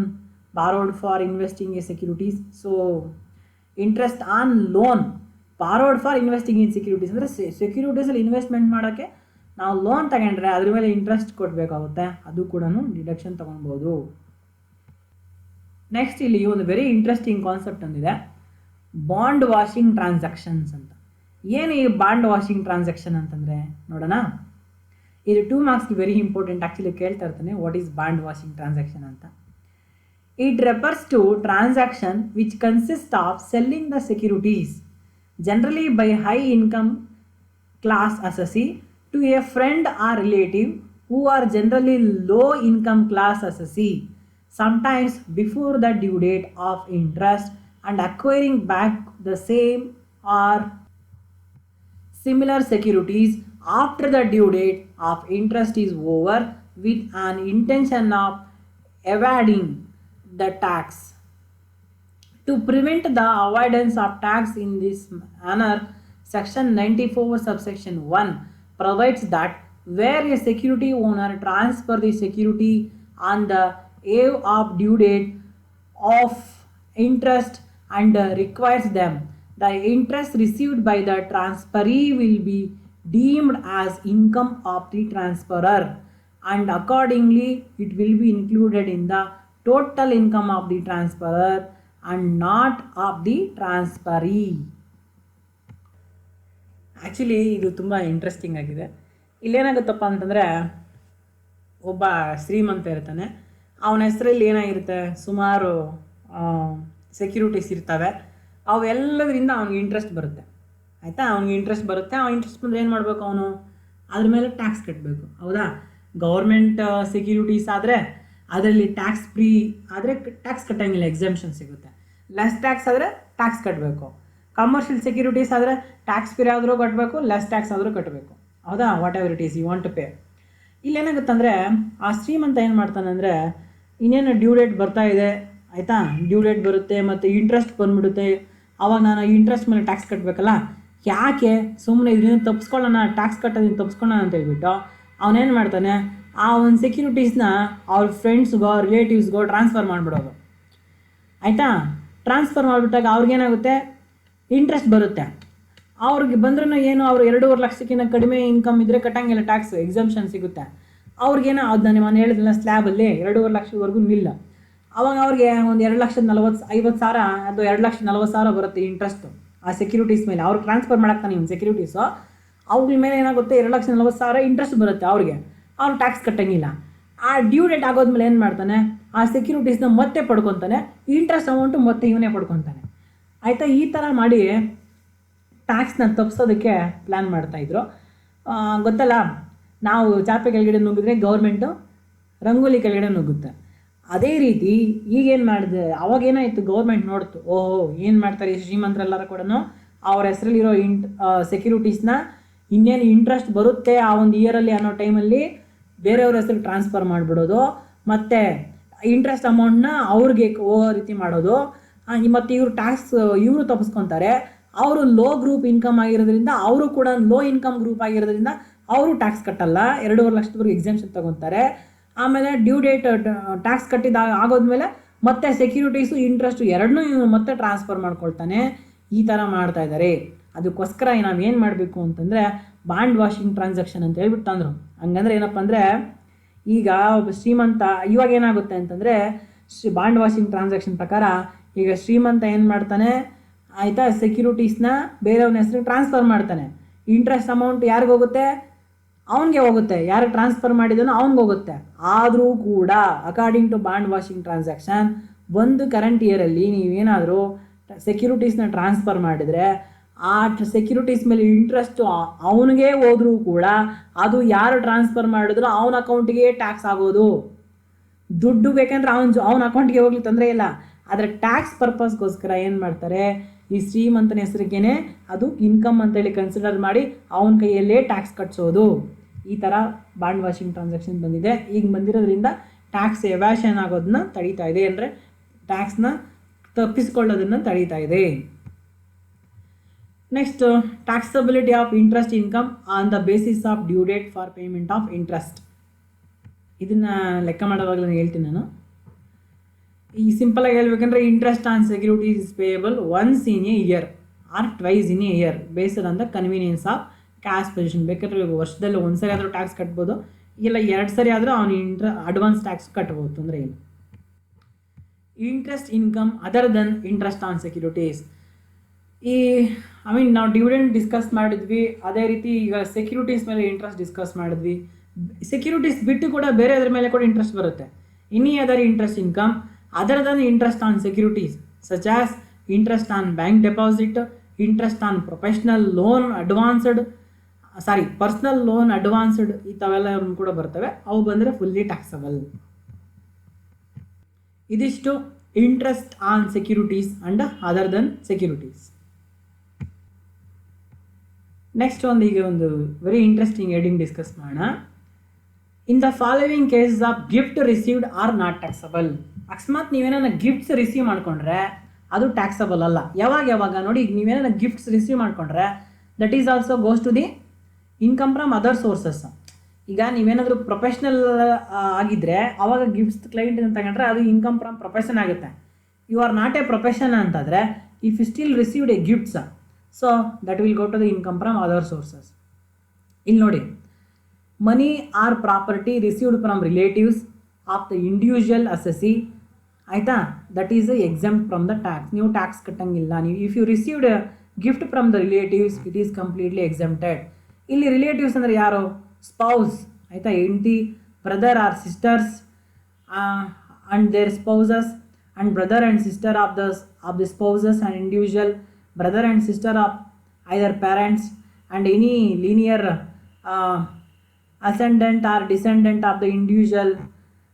borrowed for investing a securities. So interest on loan borrowed for investing in securities ಅಂದರೆ ಸೆಕ್ಯೂರಿಟೀಸಲ್ಲಿ ಇನ್ವೆಸ್ಟ್ಮೆಂಟ್ ಮಾಡೋಕ್ಕೆ ನಾವು ಲೋನ್ ತಗೊಂಡ್ರೆ ಅದ್ರ ಮೇಲೆ ಇಂಟ್ರೆಸ್ಟ್ ಕೊಡಬೇಕಾಗುತ್ತೆ, ಅದು ಕೂಡ ಡಿಡಕ್ಷನ್ ತೊಗೊಳ್ಬೋದು. ನೆಕ್ಸ್ಟ್ ಇಲ್ಲಿ ಒಂದು ವೆರಿ ಇಂಟ್ರೆಸ್ಟಿಂಗ್ ಕಾನ್ಸೆಪ್ಟ್ ಒಂದಿದೆ, ಬಾಂಡ್ ವಾಷಿಂಗ್ ಟ್ರಾನ್ಸಾಕ್ಷನ್ಸ್ ಅಂತ. ಏನು ಈ ಬಾಂಡ್ ವಾಷಿಂಗ್ ಟ್ರಾನ್ಸಾಕ್ಷನ್ ಅಂತಂದರೆ ನೋಡೋಣ. ಇದು 2 ಮಾರ್ಕ್ಸ್ಗೆ ವೆರಿ ಇಂಪಾರ್ಟೆಂಟ್. ಆ್ಯಕ್ಚುಲಿ ಕೇಳ್ತಾ ಇರ್ತಾನೆ, what is bond washing transaction ಅಂತ. It refers to transaction which consist of selling the securities generally by high income class assessee to a friend or relative who are generally low income class assessee, sometimes before the due date of interest, and acquiring back the same or similar securities after the due date of interest is over with an intention of evading the tax. To prevent the avoidance of tax in this manner, Section 94 subsection 1 provides that where a security owner transfers the security on the eve of due date of interest and requires them, the interest received by the transferee will be deemed as income of the transferor, and accordingly it will be included in the total income of the transferor and not of the transferee. Actually ಇದು ತುಂಬ interesting ಆಗಿದೆ. ಇಲ್ಲೇನಾಗುತ್ತಪ್ಪ ಅಂತಂದರೆ, ಒಬ್ಬ ಶ್ರೀಮಂತ ಇರ್ತಾನೆ, ಅವನ ಹೆಸರಲ್ಲಿ ಏನಾಗಿರುತ್ತೆ, ಸುಮಾರು ಸೆಕ್ಯೂರಿಟೀಸ್ ಇರ್ತವೆ. ಅವೆಲ್ಲದರಿಂದ ಅವನಿಗೆ ಇಂಟ್ರೆಸ್ಟ್ ಬರುತ್ತೆ. ಆಯಿತಾ, ಅವ್ನಿಗೆ ಇಂಟ್ರೆಸ್ಟ್ ಬರುತ್ತೆ. ಆ ಇಂಟ್ರೆಸ್ಟ್ ಬಂದರೆ ಏನು ಮಾಡಬೇಕು, ಅವನು ಅದ್ರ ಮೇಲೆ ಟ್ಯಾಕ್ಸ್ ಕಟ್ಟಬೇಕು. ಹೌದಾ, ಗೌರ್ಮೆಂಟ್ ಸೆಕ್ಯೂರಿಟೀಸ್ ಆದರೆ ಅದರಲ್ಲಿ ಟ್ಯಾಕ್ಸ್ ಫ್ರೀ ಆದರೆ ಟ್ಯಾಕ್ಸ್ ಕಟ್ಟಂಗಿಲ್ಲ, ಎಕ್ಸೆಂಪ್ಷನ್ ಸಿಗುತ್ತೆ. ಲೆಸ್ ಟ್ಯಾಕ್ಸ್ ಆದರೆ ಟ್ಯಾಕ್ಸ್ ಕಟ್ಟಬೇಕು. ಕಮರ್ಷಿಯಲ್ ಸೆಕ್ಯೂರಿಟೀಸ್ ಆದರೆ ಟ್ಯಾಕ್ಸ್ ಫ್ರೀ ಆದರೂ ಕಟ್ಟಬೇಕು, ಲೆಸ್ ಟ್ಯಾಕ್ಸ್ ಆದರೂ ಕಟ್ಟಬೇಕು. ಹೌದಾ, whatever it is you want to pay. ಇಲ್ಲೇನಾಗುತ್ತಂದರೆ, ಆ ಶ್ರೀಮಂತ ಏನು ಮಾಡ್ತಾನೆ ಅಂದರೆ, ಇನ್ನೇನು ಡ್ಯೂ ಡೇಟ್ ಬರ್ತಾ ಇದೆ, ಆಯಿತಾ, ಡ್ಯೂ ಡೇಟ್ ಬರುತ್ತೆ ಮತ್ತು ಇಂಟ್ರೆಸ್ಟ್ ಬಂದುಬಿಡುತ್ತೆ. ಆವಾಗ ನಾನು ಇಂಟ್ರೆಸ್ಟ್ ಮೇಲೆ ಟ್ಯಾಕ್ಸ್ ಕಟ್ಟಬೇಕಲ್ಲ, ಯಾಕೆ ಸುಮ್ಮನೆ ಇದರಿಂದ ತಪ್ಪಿಸ್ಕೊಳ್ಳೋಣ, ಟ್ಯಾಕ್ಸ್ ಕಟ್ಟೋದನ್ನು ತಪ್ಪಿಸ್ಕೊಳ್ಳೋಣ ಅಂತ ಹೇಳ್ಬಿಟ್ಟು ಅವನೇನು ಮಾಡ್ತಾನೆ, ಆ ಒಂದು ಸೆಕ್ಯೂರಿಟೀಸ್ನ ಅವ್ರ ಫ್ರೆಂಡ್ಸ್ಗೋ ರಿಲೇಟಿವ್ಸ್ಗೋ ಟ್ರಾನ್ಸ್ಫರ್ ಮಾಡಿಬಿಡೋದು. ಆಯಿತಾ, ಟ್ರಾನ್ಸ್ಫರ್ ಮಾಡಿಬಿಟ್ಟಾಗ ಅವ್ರಿಗೇನಾಗುತ್ತೆ, ಇಂಟ್ರೆಸ್ಟ್ ಬರುತ್ತೆ. ಅವ್ರಿಗೆ ಬಂದ್ರೂ ಏನು, ಅವರು 2.5 ಲಕ್ಷಕ್ಕಿಂತ ಕಡಿಮೆ ಇನ್ಕಮ್ ಇದ್ದರೆ ಕಟ್ಟಂಗಿಲ್ಲ, ಟ್ಯಾಕ್ಸ್ ಎಕ್ಸಂಪ್ಷನ್ ಸಿಗುತ್ತೆ. ಅವ್ರಿಗೇನೋ ಅದನ್ನ ನಾನು ಹೇಳಿದ್ನಲ್ಲ ಸ್ಲ್ಯಾಬಲ್ಲಿ 2.5 ಲಕ್ಷದವರೆಗೂ ನಿಲ್ಲ. ಆವಾಗ ಅವ್ರಿಗೆ ಒಂದು 2,50,000 ಅದು 2,40,000 ಬರುತ್ತೆ ಇಂಟ್ರೆಸ್ಟು ಆ ಸೆಕ್ಯೂರಿಟೀಸ್ ಮೇಲೆ. ಅವ್ರಿಗೆ ಟ್ರಾನ್ಸ್ಫರ್ ಮಾಡಾಕ್ತಾನೆ ಇವ್ನು ಸೆಕ್ಯೂರಿಟೀಸು, ಅವ್ರ ಮೇಲೆ ಏನಾಗುತ್ತೆ 2,40,000 ಇಂಟ್ರೆಸ್ಟ್ ಬರುತ್ತೆ ಅವ್ರಿಗೆ. ಅವ್ರು ಟ್ಯಾಕ್ಸ್ ಕಟ್ಟಂಗಿಲ್ಲ. ಆ ಡ್ಯೂ ಡೇಟ್ ಆಗೋದ್ಮೇಲೆ ಏನು ಮಾಡ್ತಾನೆ, ಆ ಸೆಕ್ಯೂರಿಟೀಸ್ನ ಮತ್ತೆ ಪಡ್ಕೊತಾನೆ, ಇಂಟ್ರೆಸ್ಟ್ ಅಮೌಂಟು ಮತ್ತೆ ಇವನೇ ಪಡ್ಕೊತಾನೆ. ಆಯಿತಾ, ಈ ಥರ ಮಾಡಿ ಟ್ಯಾಕ್ಸ್ನ ತಪ್ಪಿಸೋದಕ್ಕೆ ಪ್ಲ್ಯಾನ್ ಮಾಡ್ತಾಯಿದ್ರು. ಗೊತ್ತಲ್ಲ, ನಾವು ಚಾಪೆ ಕೆಳಗಡೆ ನುಗ್ಗಿದ್ರೆ ಗೌರ್ಮೆಂಟು ರಂಗೋಲಿ ಕೆಳಗಡೆ ನುಗ್ಗುತ್ತೆ. ಅದೇ ರೀತಿ ಈಗೇನು ಮಾಡಿದೆ, ಅವಾಗೇನಾಯಿತು, ಗೌರ್ಮೆಂಟ್ ನೋಡ್ತು, ಓಹೋ ಏನು ಮಾಡ್ತಾರೆ ಈ ಶ್ರೀಮಂತರೆಲ್ಲರೂ ಕೂಡ ಅವ್ರ ಹೆಸರಲ್ಲಿರೋ ಸೆಕ್ಯೂರಿಟೀಸ್ನ ಇನ್ನೇನು ಇಂಟ್ರೆಸ್ಟ್ ಬರುತ್ತೆ ಆ ಒಂದು ಇಯರಲ್ಲಿ ಅನ್ನೋ ಟೈಮಲ್ಲಿ ಬೇರೆಯವ್ರ ಹೆಸರಿಗೆ ಟ್ರಾನ್ಸ್ಫರ್ ಮಾಡಿಬಿಡೋದು, ಮತ್ತು ಇಂಟ್ರೆಸ್ಟ್ ಅಮೌಂಟ್ನ ಅವ್ರಿಗೆ ಹೋಗೋ ರೀತಿ ಮಾಡೋದು. ಮತ್ತು ಇವರು ಟ್ಯಾಕ್ಸ್ ಇವರು ತಪ್ಪಿಸ್ಕೊತಾರೆ. ಅವರು ಲೋ ಗ್ರೂಪ್ ಇನ್ಕಮ್ ಆಗಿರೋದ್ರಿಂದ, ಅವರು ಕೂಡ ಲೋ ಇನ್ಕಮ್ ಗ್ರೂಪ್ ಆಗಿರೋದ್ರಿಂದ ಅವರು ಟ್ಯಾಕ್ಸ್ ಕಟ್ಟಲ್ಲ, 2.5 ಲಕ್ಷದವರೆಗೆ ಎಕ್ಸೆಂಪ್ಷನ್ ತೊಗೊತಾರೆ. ಆಮೇಲೆ ಡ್ಯೂ ಡೇಟ್ ಟ್ಯಾಕ್ಸ್ ಕಟ್ಟಿದಾಗ ಆಗೋದ್ಮೇಲೆ ಮತ್ತೆ ಸೆಕ್ಯೂರಿಟೀಸು ಇಂಟ್ರೆಸ್ಟು ಎರಡನ್ನೂ ಮತ್ತೆ ಟ್ರಾನ್ಸ್ಫರ್ ಮಾಡ್ಕೊಳ್ತಾನೆ. ಈ ಥರ ಮಾಡ್ತಾ ಇದ್ದಾರೆ. ಅದಕ್ಕೋಸ್ಕರ ನಾವೇನು ಮಾಡಬೇಕು ಅಂತಂದರೆ, ಬಾಂಡ್ ವಾಷಿಂಗ್ ಟ್ರಾನ್ಸಾಕ್ಷನ್ ಅಂತ ಹೇಳ್ಬಿಟ್ಟು ತಂದರು. ಹಂಗಂದ್ರೆ ಏನಪ್ಪ ಅಂದರೆ, ಈಗ ಒಬ್ಬ ಶ್ರೀಮಂತ ಇವಾಗ ಏನಾಗುತ್ತೆ ಅಂತಂದರೆ, ಬಾಂಡ್ ವಾಷಿಂಗ್ ಟ್ರಾನ್ಸಾಕ್ಷನ್ ಪ್ರಕಾರ ಈಗ ಶ್ರೀಮಂತ ಏನು ಮಾಡ್ತಾನೆ, ಆಯಿತಾ, ಸೆಕ್ಯೂರಿಟೀಸ್ನ ಬೇರೆಯವ್ರ ಹೆಸರಿಗೆ ಟ್ರಾನ್ಸ್ಫರ್ ಮಾಡ್ತಾನೆ. ಇಂಟ್ರೆಸ್ಟ್ ಅಮೌಂಟ್ ಯಾರಿಗೆ ಹೋಗುತ್ತೆ, ಅವನಿಗೆ ಹೋಗುತ್ತೆ, ಯಾರಿಗೆ ಟ್ರಾನ್ಸ್ಫರ್ ಮಾಡಿದನೋ ಅವ್ನಿಗೆ ಹೋಗುತ್ತೆ. ಆದರೂ ಕೂಡ according to bond washing transaction, ಒಂದು ಕರೆಂಟ್ ಇಯರಲ್ಲಿ ನೀವೇನಾದರೂ ಸೆಕ್ಯೂರಿಟೀಸ್ನ ಟ್ರಾನ್ಸ್ಫರ್ ಮಾಡಿದರೆ ಆ ಸೆಕ್ಯೂರಿಟೀಸ್ ಮೇಲೆ ಇಂಟ್ರೆಸ್ಟು ಅವನಿಗೆ ಹೋದರೂ ಕೂಡ ಅದು ಯಾರು ಟ್ರಾನ್ಸ್ಫರ್ ಮಾಡಿದ್ರು ಅವನ ಅಕೌಂಟಿಗೆ ಟ್ಯಾಕ್ಸ್ ಆಗೋದು. ದುಡ್ಡು ಬೇಕಂದ್ರೆ ಅವನ ಅಕೌಂಟಿಗೆ ಹೋಗ್ಲಿ ತೊಂದರೆ ಇಲ್ಲ, ಆದರೆ ಟ್ಯಾಕ್ಸ್ ಪರ್ಪಸ್ಗೋಸ್ಕರ ಏನು ಮಾಡ್ತಾರೆ, ಈ ಶ್ರೀಮಂತನ ಹೆಸರಿಗೇನೆ ಅದು ಇನ್ಕಮ್ ಅಂತೇಳಿ ಕನ್ಸಿಡರ್ ಮಾಡಿ ಅವನ ಕೈಯಲ್ಲೇ ಟ್ಯಾಕ್ಸ್ ಕಟ್ಸೋದು. ಈ ಥರ ಬಾಂಡ್ ವಾಷಿಂಗ್ ಟ್ರಾನ್ಸಾಕ್ಷನ್ ಬಂದಿದೆ. ಈಗ ಬಂದಿರೋದ್ರಿಂದ ಟ್ಯಾಕ್ಸ್ ಎವ್ಯಾಷನ್ ಆಗೋದನ್ನ ತಡೀತಾ ಇದೆ, ಅಂದರೆ ಟ್ಯಾಕ್ಸ್ನ ತಪ್ಪಿಸ್ಕೊಳ್ಳೋದನ್ನು ತಡೀತಾ ಇದೆ. Next, taxability of interest income on the basis of due date for payment of interest. ಇದನ್ನು ಲೆಕ್ಕ ಮಾಡೋವಾಗಲೂ ಹೇಳ್ತೀನಿ ನಾನು. ಈ ಸಿಂಪಲಾಗಿ ಹೇಳ್ಬೇಕಂದ್ರೆ, interest on securities is payable once in a year or twice in a year based on the convenience of cash position. ಬೇಕಾದ್ರೆ ವರ್ಷದಲ್ಲಿ ಒಂದು ಸರಿ ಆದರೂ ಟ್ಯಾಕ್ಸ್ ಕಟ್ಬೋದು, ಇಲ್ಲ 2 ಸರಿ ಆದರೂ ಅವನು ಅಡ್ವಾನ್ಸ್ ಟ್ಯಾಕ್ಸ್ ಕಟ್ಬೋದು, ತೊಂದರೆ ಇಲ್ಲ. Interest income other than interest on securities. ನಾವು ಡಿವಿಡೆಂಡ್ ಡಿಸ್ಕಸ್ ಮಾಡಿದ್ವಿ, ಅದೇ ರೀತಿ ಈಗ ಸೆಕ್ಯೂರಿಟೀಸ್ ಮೇಲೆ ಇಂಟ್ರೆಸ್ಟ್ ಡಿಸ್ಕಸ್ ಮಾಡಿದ್ವಿ. ಸೆಕ್ಯೂರಿಟೀಸ್ ಬಿಟ್ಟು ಕೂಡ ಬೇರೆ ಅದ್ರ ಮೇಲೆ ಕೂಡ ಇಂಟ್ರೆಸ್ಟ್ ಬರುತ್ತೆ. Any other interest income other than interest on securities such as interest on bank deposit, interest on professional loan advanced, personal loan advanced, ಈ ತಾವೆಲ್ಲ ಕೂಡ ಬರ್ತವೆ. ಅವು ಬಂದರೆ ಫುಲ್ಲಿ ಟ್ಯಾಕ್ಸಬಲ್. ಇದಿಷ್ಟು interest on securities and other then securities. Next ಈಗ ಒಂದು very interesting heading discuss ಮಾಡೋಣ. In the following cases of gift received are not taxable. ಅಕಸ್ಮಾತ್ ನೀವೇನ ಗಿಫ್ಟ್ಸ್ ರಿಸೀವ್ ಮಾಡ್ಕೊಂಡ್ರೆ ಅದು ಟ್ಯಾಕ್ಸಬಲ್ ಅಲ್ಲ. ಯಾವಾಗ ನೋಡಿ, ನೀವೇನ ಗಿಫ್ಟ್ಸ್ ರಿಸೀವ್ ಮಾಡ್ಕೊಂಡ್ರೆ that is also goes to the income from other sources. ಈಗ ನೀವೇನಾದರೂ ಪ್ರೊಫೆಷ್ನಲ್ ಆಗಿದ್ದರೆ ಆವಾಗ ಗಿಫ್ಟ್ಸ್ ಕ್ಲೈಂಟ್ ಅಂತ ತಗೊಂಡ್ರೆ ಅದು ಇನ್ಕಮ್ ಫ್ರಮ್ ಪ್ರೊಫೆಷನ್ ಆಗುತ್ತೆ. You are not a profession ಅಂತಂದರೆ if you still received a gifts, so that will go to the income from other sources. ಇಲ್ಲಿ ನೋಡಿ, money or property received from relatives of the individual assessee, ಆಯಿತಾ, that is exempt from the tax. ನೀವು tax ಕಟ್ಟಂಗಿಲ್ಲ. ನೀವು if you received gift from the relatives it is completely exempted. ಇಲ್ಲಿ relatives ಅಂದರೆ ಯಾರು? Spouse, ಆಯಿತಾ, ಹೆಂಡತಿ, brother or sisters and their spouses, and brother and sister of the spouses and individual brother and sister of either parents, and any linear ascendant or descendant of the individual,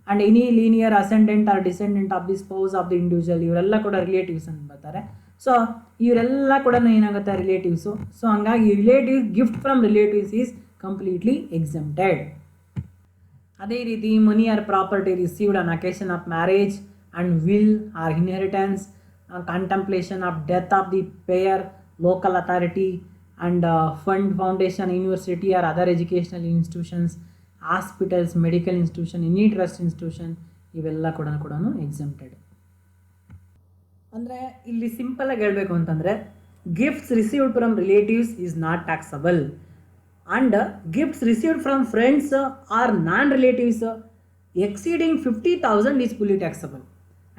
and any linear ascendant or descendant of the spouse of the individual. ಇವರೆಲ್ಲ ಕೂಡ relatives ಅಂತ ಬರ್ತಾರೆ. So ಇವರೆಲ್ಲ ಕೂಡ ಏನಾಗುತ್ತೆ? Relatives. So ಹಂಗಾಗಿ relatives gift from relatives is completely exempted. ಅದೇ ರೀತಿ money or property received on occasion of marriage and will or inheritance, contemplation of death of the payer, local authority, and fund, foundation, university or other educational institutions, hospitals, medical institution, any trust institution, ಇವೆಲ್ಲ ಕೂಡ exempted. ಅಂದರೆ ಇಲ್ಲಿ simple ಆಗಿ ಹೇಳಬೇಕು ಅಂತಂದರೆ gifts received from relatives is not taxable, and gifts received from friends or non relatives exceeding 50,000 is fully taxable.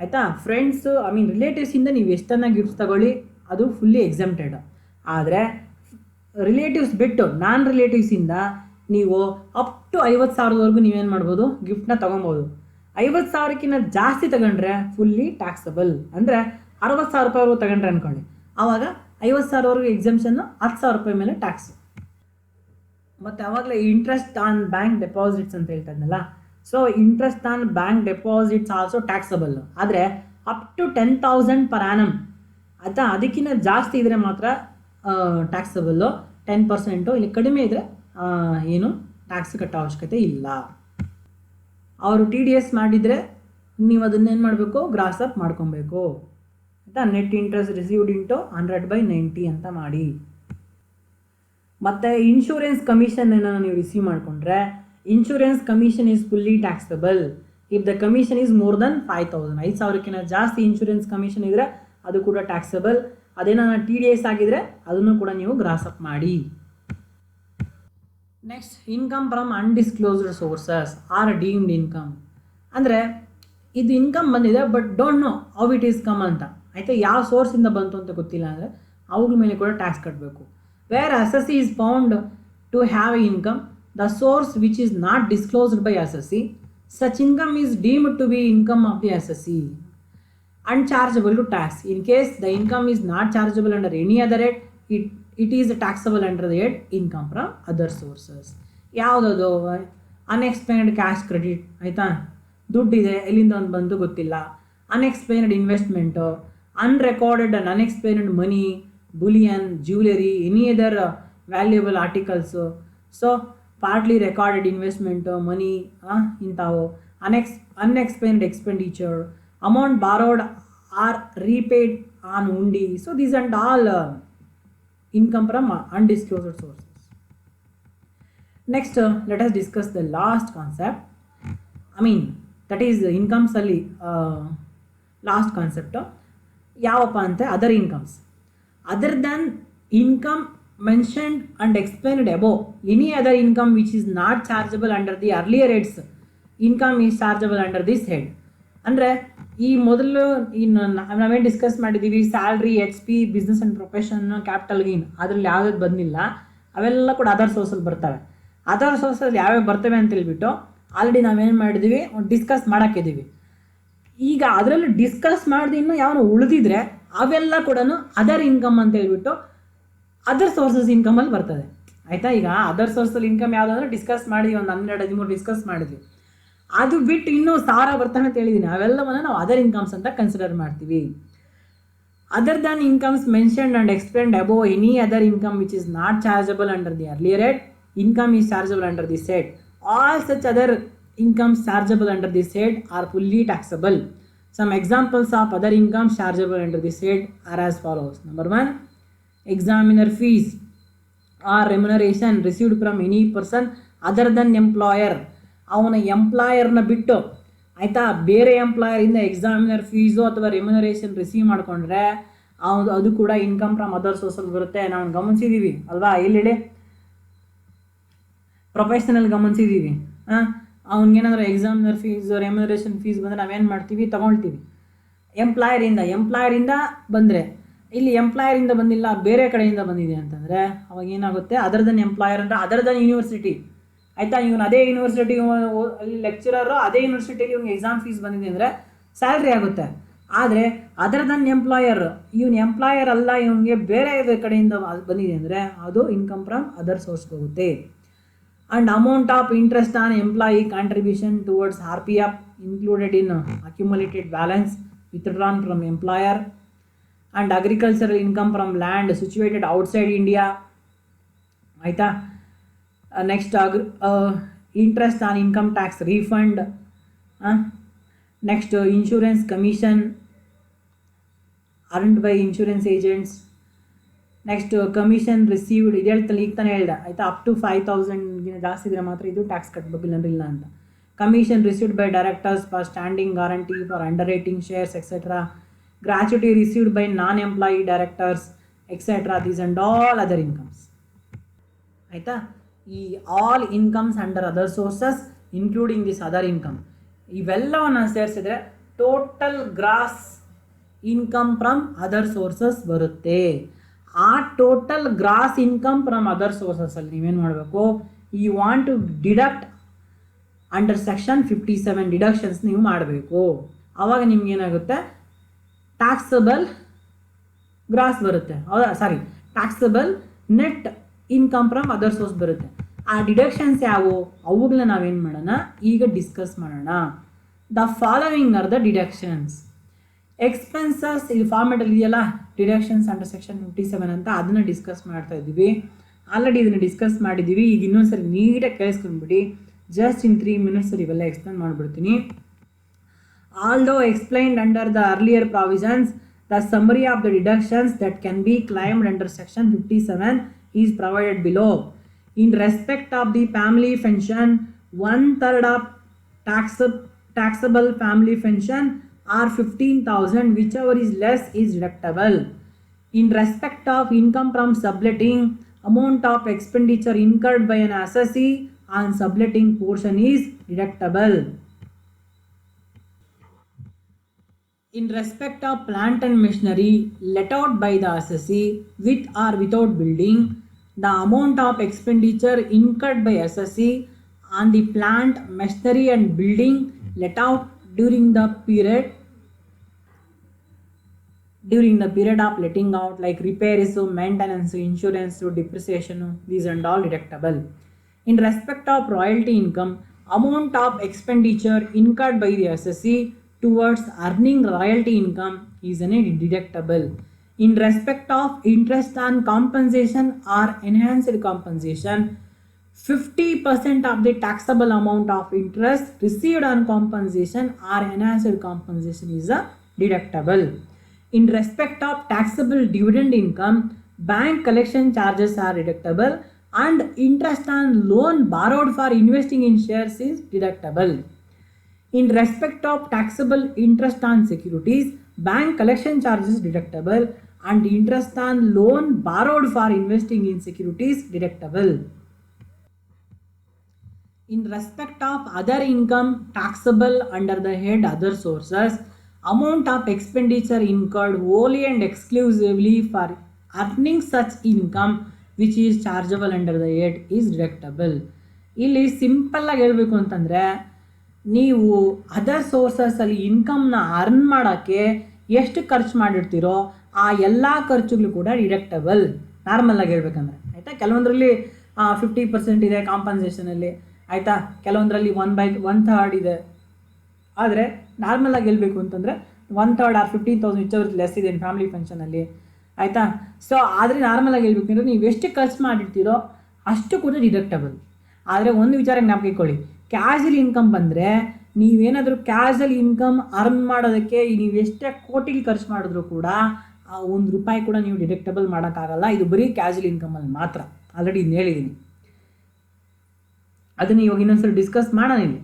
ಆಯಿತಾ, friends ರಿಲೇಟಿವ್ಸಿಂದ ನೀವು ಎಷ್ಟನ್ನು ಗಿಫ್ಟ್ಸ್ ತಗೊಳ್ಳಿ ಅದು ಫುಲ್ಲಿ ಎಕ್ಸೆಂಪ್ಟೆಡ್. ಆದರೆ ರಿಲೇಟಿವ್ಸ್ ಬಿಟ್ಟು ನಾನ್ ರಿಲೇಟಿವ್ಸಿಂದ ನೀವು ಅಪ್ ಟು 50,000ವರೆಗೂ ನೀವೇನು ಮಾಡ್ಬೋದು? ಗಿಫ್ಟ್ನ ತೊಗೊಬೋದು. 50,000ಕ್ಕಿಂತ ಜಾಸ್ತಿ ತಗೊಂಡ್ರೆ ಫುಲ್ಲಿ ಟ್ಯಾಕ್ಸಬಲ್. ಅಂದರೆ 60,000 ರೂಪಾಯಿವರೆಗೂ ತಗೊಂಡ್ರೆ ಅಂದ್ಕೊಳ್ಳಿ, ಆವಾಗ 50,000ವರೆಗೂ ಎಕ್ಸೆಂಪ್ಷನ್ನು, 10,000 ರೂಪಾಯಿ ಮೇಲೆ ಟ್ಯಾಕ್ಸು. ಮತ್ತು ಆವಾಗಲೇ ಇಂಟ್ರೆಸ್ಟ್ ಆನ್ ಬ್ಯಾಂಕ್ ಡೆಪಾಸಿಟ್ಸ್ ಅಂತ ಹೇಳ್ತಾ ಇದ್ನಲ್ಲ, so interest on bank deposits also taxable. ಆದರೆ ಅಪ್ ಟು 10,000 per annum, ಆಯಿತಾ, ಅದಕ್ಕಿಂತ ಜಾಸ್ತಿ ಇದ್ದರೆ ಮಾತ್ರ ಟ್ಯಾಕ್ಸಬಲ್ಲು 10%. ಇಲ್ಲಿ ಕಡಿಮೆ ಇದ್ದರೆ ಏನು ಟ್ಯಾಕ್ಸ್ ಕಟ್ಟೋ ಅವಶ್ಯಕತೆ ಇಲ್ಲ. ಅವರು TDS ಮಾಡಿದರೆ ನೀವು ಅದನ್ನೇನು ಮಾಡಬೇಕು? ಗ್ರಾಸ್ ಅಪ್ ಮಾಡ್ಕೊಬೇಕು, ಆಯಿತಾ. ನೆಟ್ ಇಂಟ್ರೆಸ್ಟ್ ರಿಸೀವ್ಡ್ ಇಂಟು 100/90 ಅಂತ ಮಾಡಿ. ಮತ್ತು ಇನ್ಶೂರೆನ್ಸ್ ಕಮಿಷನ್ ಏನಾದ್ರು ನೀವು ರಿಸೀವ್ ಮಾಡಿಕೊಂಡ್ರೆ insurance commission is fully taxable if the commission is more than 5,000. 5,000ಕ್ಕಿಂತ ಜಾಸ್ತಿ ಇನ್ಶೂರೆನ್ಸ್ ಕಮಿಷನ್ ಇದ್ದರೆ ಅದು ಕೂಡ ಟ್ಯಾಕ್ಸಬಲ್. ಅದೇನಾದ್ರು TDS ಆಗಿದ್ರೆ ಅದನ್ನು ಕೂಡ ನೀವು ಗ್ರಾಸ್ ಅಪ್ ಮಾಡಿ. Next, income from undisclosed sources are deemed income. ಅಂದರೆ ಇದು ಇನ್ಕಮ್ ಬಂದಿದೆ but don't know how it is come ಅಂತ, ಆಯಿತಾ, ಯಾವ ಸೋರ್ಸಿಂದ ಬಂತು ಅಂತ ಗೊತ್ತಿಲ್ಲ ಅಂದರೆ ಅವ್ರ ಮೇಲೆ ಕೂಡ ಟ್ಯಾಕ್ಸ್ ಕಟ್ಟಬೇಕು. Where assessee is found to have income, the source which is not disclosed by assessee, such income is deemed to be income of the assessee and chargeable to tax. In case the income is not chargeable under any other head, it is taxable under the head income from other sources. ಯಾವುದದು? Unexplained cash credit, ಆಯಿತಾ, ದುಡ್ಡಿದೆ ಎಲ್ಲಿಂದ ಒಂದು ಬಂದು ಗೊತ್ತಿಲ್ಲ. Unexplained investment, unrecorded and unexplained money, bullion, jewellery, any other valuable articles. So partly recorded investment, money, ಇಂಥವು. Unexplained expenditure, amount borrowed or repaid on hundi. So these and all income from undisclosed sources. Next, let us discuss the last concept. That is ಇನ್ಕಮ್ಸಲ್ಲಿ last concept ಯಾವಪ್ಪ ಅಂತ? Other incomes. Other than income mentioned and explained above, any other income which is not chargeable under the earlier heads, income is chargeable under this head. ಅಂದರೆ ಈ ಮೊದಲು ನಾವೇನು discuss ಮಾಡಿದ್ದೀವಿ, salary, HP, business and profession, capital gain, ಅದರಲ್ಲಿ ಯಾವುದಾದ್ರು ಬಂದಿಲ್ಲ, ಅವೆಲ್ಲ ಕೂಡ ಅದರ್ ಸೋರ್ಸಲ್ಲಿ ಬರ್ತವೆ. ಅದರ್ ಸೋರ್ಸಲ್ಲಿ ಯಾವ್ಯಾವ ಬರ್ತವೆ ಅಂತ ಹೇಳ್ಬಿಟ್ಟು ಆಲ್ರೆಡಿ ನಾವೇನು ಮಾಡಿದ್ದೀವಿ? ಡಿಸ್ಕಸ್ ಮಾಡೋಕ್ಕಿದ್ದೀವಿ. ಈಗ ಅದರಲ್ಲಿ ಡಿಸ್ಕಸ್ ಮಾಡಿದ ಇನ್ನೂ ಯಾವನು ಉಳಿದಿದ್ರೆ ಅವೆಲ್ಲ ಕೂಡ ಅದರ್ ಇನ್ಕಮ್ ಅಂತ ಹೇಳ್ಬಿಟ್ಟು ಅದರ್ ಸೋರ್ಸಸ್ ಇನ್ಕಮಲ್ಲಿ ಬರ್ತದೆ. ಆಯಿತಾ? ಈಗ ಅದರ್ ಸೋರ್ಸಲ್ಲಿ ಇನ್ಕಮ್ ಯಾವುದು ಅಂದರೆ ಡಿಸ್ಕಸ್ ಮಾಡಿ ಒಂದು 12-13 ಡಿಸ್ಕಸ್ ಮಾಡಿದ್ವಿ. ಅದು ಬಿಟ್ಟು ಇನ್ನೂ 1000 ಬರ್ತಾನೆ ಅಂತ ಹೇಳಿದ್ದೀನಿ. ಅವೆಲ್ಲವನ್ನು ನಾವು ಅದರ್ ಇನ್ಕಮ್ಸ್ ಅಂತ ಕನ್ಸಿಡರ್ ಮಾಡ್ತೀವಿ. Other than incomes mentioned and explained above any other income which is not chargeable under the earlier head, income is chargeable under this head. All such other incomes chargeable under this head are fully taxable. Some examples of other incomes chargeable under this head are as follows. Number 1, examiner fees or remuneration received from any person other than employer. ಅವನ ಎಂಪ್ಲಾಯರ್ನ ಬಿಟ್ಟು, ಆಯಿತಾ, ಬೇರೆ ಎಂಪ್ಲಾಯರಿಂದ examiner fees ಅಥವಾ remuneration receive ಮಾಡಿಕೊಂಡ್ರೆ ಅದು ಕೂಡ income from other ಸೋರ್ಸಲ್ಲಿ ಬರುತ್ತೆ. ನಾವು ಗಮನಿಸಿದ್ದೀವಿ ಅಲ್ವಾ? ಇಲ್ಲಿ ಪ್ರೊಫೆಷ್ನಲ್ ಗಮನಿಸಿದ್ದೀವಿ. ಅವ್ನಿಗೇನಾದರೂ ಎಕ್ಸಾಮಿನರ್ ಫೀಸ್ ರೆಮ್ಯುನರೇಷನ್ ಫೀಸ್ ಬಂದರೆ ನಾವೇನು ಮಾಡ್ತೀವಿ? ತೊಗೊಳ್ತೀವಿ. ಎಂಪ್ಲಾಯರಿಂದ ಬಂದರೆ, ಇಲ್ಲಿ ಎಂಪ್ಲಾಯರಿಂದ ಬಂದಿಲ್ಲ, ಬೇರೆ ಕಡೆಯಿಂದ ಬಂದಿದೆ ಅಂತಂದರೆ ಅವಾಗ ಏನಾಗುತ್ತೆ? ಅದರ್ ದನ್ ಎಂಪ್ಲಾಯರ್ ಅಂದರೆ ಅದರ್ ದನ್ ಯೂನಿವರ್ಸಿಟಿ. ಆಯಿತಾ? ಇವನು ಅದೇ ಯೂನಿವರ್ಸಿಟಿ ಅಲ್ಲಿ ಲೆಕ್ಚರರು, ಅದೇ ಯೂನಿವರ್ಸಿಟಿಲಿ ಇವ್ನಿಗೆ ಎಕ್ಸಾಮ್ ಫೀಸ್ ಬಂದಿದೆ ಅಂದರೆ ಸ್ಯಾಲ್ರಿ ಆಗುತ್ತೆ. ಆದರೆ ಅದರ್ ದನ್ ಎಂಪ್ಲಾಯರ್, ಇವನು ಎಂಪ್ಲಾಯರ್ ಅಲ್ಲ, ಇವನಿಗೆ ಬೇರೆ ಕಡೆಯಿಂದ ಬಂದಿದೆ ಅಂದರೆ ಅದು ಇನ್ಕಮ್ ಫ್ರಮ್ ಅದರ್ ಸೋರ್ಸ್ಗೆ ಹೋಗುತ್ತೆ. And amount of interest on employee contribution towards RPF included in accumulated balance withdrawn from employer, and agricultural income from land situated outside India. Aita? Next, interest on income tax refund. Next, insurance commission earned by insurance agents. Next commission received, ಇದು ಹೇಳ್ತಾನೆ ಈಗ ತಾನೇ ಹೇಳ್ದೆ, ಆಯಿತಾ? Up to 5000 ಜಾಸ್ತಿ ಇದ್ರೆ ಮಾತ್ರ ಇದು ಟ್ಯಾಕ್ಸ್ ಕಟ್ಟಬೇಕು, ಇಲ್ಲಾಂದ್ರೆ ಇಲ್ಲ ಅಂತ. Commission received by directors for standing guarantee for underwriting shares etcetera, gratuity received by non employee directors etcetera, these and all other incomes. ಆಯಿತಾ? ಈ all incomes under other sources including this other income, ಇವೆಲ್ಲವನ್ನು ಸೇರಿಸಿದ್ರೆ total gross income from other sources ಬರುತ್ತೆ. ಆ total gross income from other ಸೋರ್ಸಸಲ್ಲಿ ನೀವೇನು ಮಾಡಬೇಕು? You want to deduct under section 57 deductions ನೀವು ಮಾಡಬೇಕು. ಆವಾಗ ನಿಮ್ಗೇನಾಗುತ್ತೆ? ಟ್ಯಾಕ್ಸಬಲ್ ಗ್ರಾಸ್ ಬರುತ್ತೆ, ಹೌದಾ? Sorry, taxable net income from other source ಬರುತ್ತೆ. ಆ ಡಿಡಕ್ಷನ್ಸ್ ಯಾವುವು ಅವುಗಳನ್ನ ನಾವೇನು ಮಾಡೋಣ? ಈಗ ಡಿಸ್ಕಸ್ ಮಾಡೋಣ. The following are the deductions. Expenses ಇದು ಫಾರ್ಮೆಟಲ್ಲಿ ಇದೆಯಲ್ಲ, ಡಿಡಕ್ಷನ್ಸ್ ಅಂಡರ್ ಸೆಕ್ಷನ್ 57 ಅಂತ, ಅದನ್ನು ಡಿಸ್ಕಸ್ ಮಾಡ್ತಾ ಇದ್ದೀವಿ. ಆಲ್ರೆಡಿ ಇದನ್ನು ಡಿಸ್ಕಸ್ ಮಾಡಿದ್ದೀವಿ. ಈಗ ಇನ್ನೊಂದ್ಸರಿ ನೀಟಾಗಿ ಕೇಳಿಸ್ಕೊಂಡ್ಬಿಡಿ. ಜಸ್ಟ್ ಇನ್ 3 ಮಿನಿಟ್ಸಲ್ಲಿ ಇವೆಲ್ಲ ಎಕ್ಸ್ಪ್ಲೇನ್ ಮಾಡಿಬಿಡ್ತೀನಿ. Although explained under the earlier provisions, the summary of the deductions that can be claimed under section 57 is provided below. In respect of the family pension, 1/3 of taxable family pension or 15,000, whichever is less is deductible. In respect of income from subletting, amount of expenditure incurred by an assessee on subletting portion is deductible. In respect of plant and machinery let out by the assessee with or without building, the amount of expenditure incurred by assessee on the plant, machinery and building let out during the period of letting out, like repairs, maintenance, insurance, depreciation, these and all deductible. In respect of royalty income, amount of expenditure incurred by the assessee towards earning royalty income is deductible. In respect of interest on compensation or enhanced compensation, 50% of the taxable amount of interest received on compensation or enhanced compensation is deductible. In respect of taxable dividend income, bank collection charges are deductible and interest on loan borrowed for investing in shares is deductible. In respect of taxable interest on securities, bank collection charges deductible and interest on loan borrowed for investing in securities deductible. In respect of other income taxable under the head other sources, amount of expenditure incurred wholly and exclusively for earning such income which is chargeable under the head is deductible. ಇಲ್ಲಿ simple ಆಗಿ ಹೇಳಬೇಕು ಅಂತಂದರೆ, ನೀವು other ಸೋರ್ಸಸಲ್ಲಿ ಇನ್ಕಮ್ನ earn ಮಾಡೋಕ್ಕೆ ಎಷ್ಟು ಖರ್ಚು ಮಾಡಿರ್ತೀರೋ ಆ ಎಲ್ಲ ಖರ್ಚುಗಳು ಕೂಡ ಡಿಡಕ್ಟಬಲ್. ನಾರ್ಮಲ್ ಆಗಿ ಹೇಳ್ಬೇಕಂದ್ರೆ ಆಯಿತಾ. ಕೆಲವೊಂದರಲ್ಲಿ 50% ಇದೆ ಕಾಂಪನ್ಸೇಷನಲ್ಲಿ ಆಯಿತಾ, ಕೆಲವೊಂದರಲ್ಲಿ 1/3 ಇದೆ. ಆದರೆ ನಾರ್ಮಲ್ ಆಗಿ ಹೇಳ್ಬೇಕು ಅಂತಂದರೆ 1/3 ಆರ್ 15,000 ವಿಚ್ ಲೆಸ್ ಇದೆ ಫ್ಯಾಮಿಲಿ ಫಂಕ್ಷನಲ್ಲಿ ಆಯಿತಾ. ಸೊ ಆದರೆ ನಾರ್ಮಲ್ ಆಗಿ ಹೇಳ್ಬೇಕಂದ್ರೆ ನೀವು ಎಷ್ಟು ಖರ್ಚು ಮಾಡಿರ್ತೀರೋ ಅಷ್ಟು ಕೂಡ ಡಿಡಕ್ಟಬಲ್. ಆದರೆ ಒಂದು ವಿಚಾರ ಜ್ಞಾಪಕ ಇಟ್ಕೊಳ್ಳಿ, ಕ್ಯಾಶುವಲ್ ಇನ್ಕಮ್ ಬಂದರೆ ನೀವೇನಾದರೂ ಕ್ಯಾಶುವಲ್ ಇನ್ಕಮ್ ಅರ್ನ್ ಮಾಡೋದಕ್ಕೆ ನೀವು ಎಷ್ಟೇ ಕೋಟಿಗೆ ಖರ್ಚು ಮಾಡಿದ್ರು ಕೂಡ ₹1 ಕೂಡ ನೀವು ಡಿಡಕ್ಟಬಲ್ ಮಾಡೋಕ್ಕಾಗಲ್ಲ. ಇದು ಬರೀ ಕ್ಯಾಶುವಲ್ ಇನ್ಕಮಲ್ಲಿ ಮಾತ್ರ. ಆಲ್ರೆಡಿ ಇನ್ನು ಹೇಳಿದ್ದೀನಿ, ಅದನ್ನು ಇವಾಗ ಇನ್ನೊಂದ್ಸಲ ಡಿಸ್ಕಸ್ ಮಾಡೋಣ. ಇಲ್ಲಿ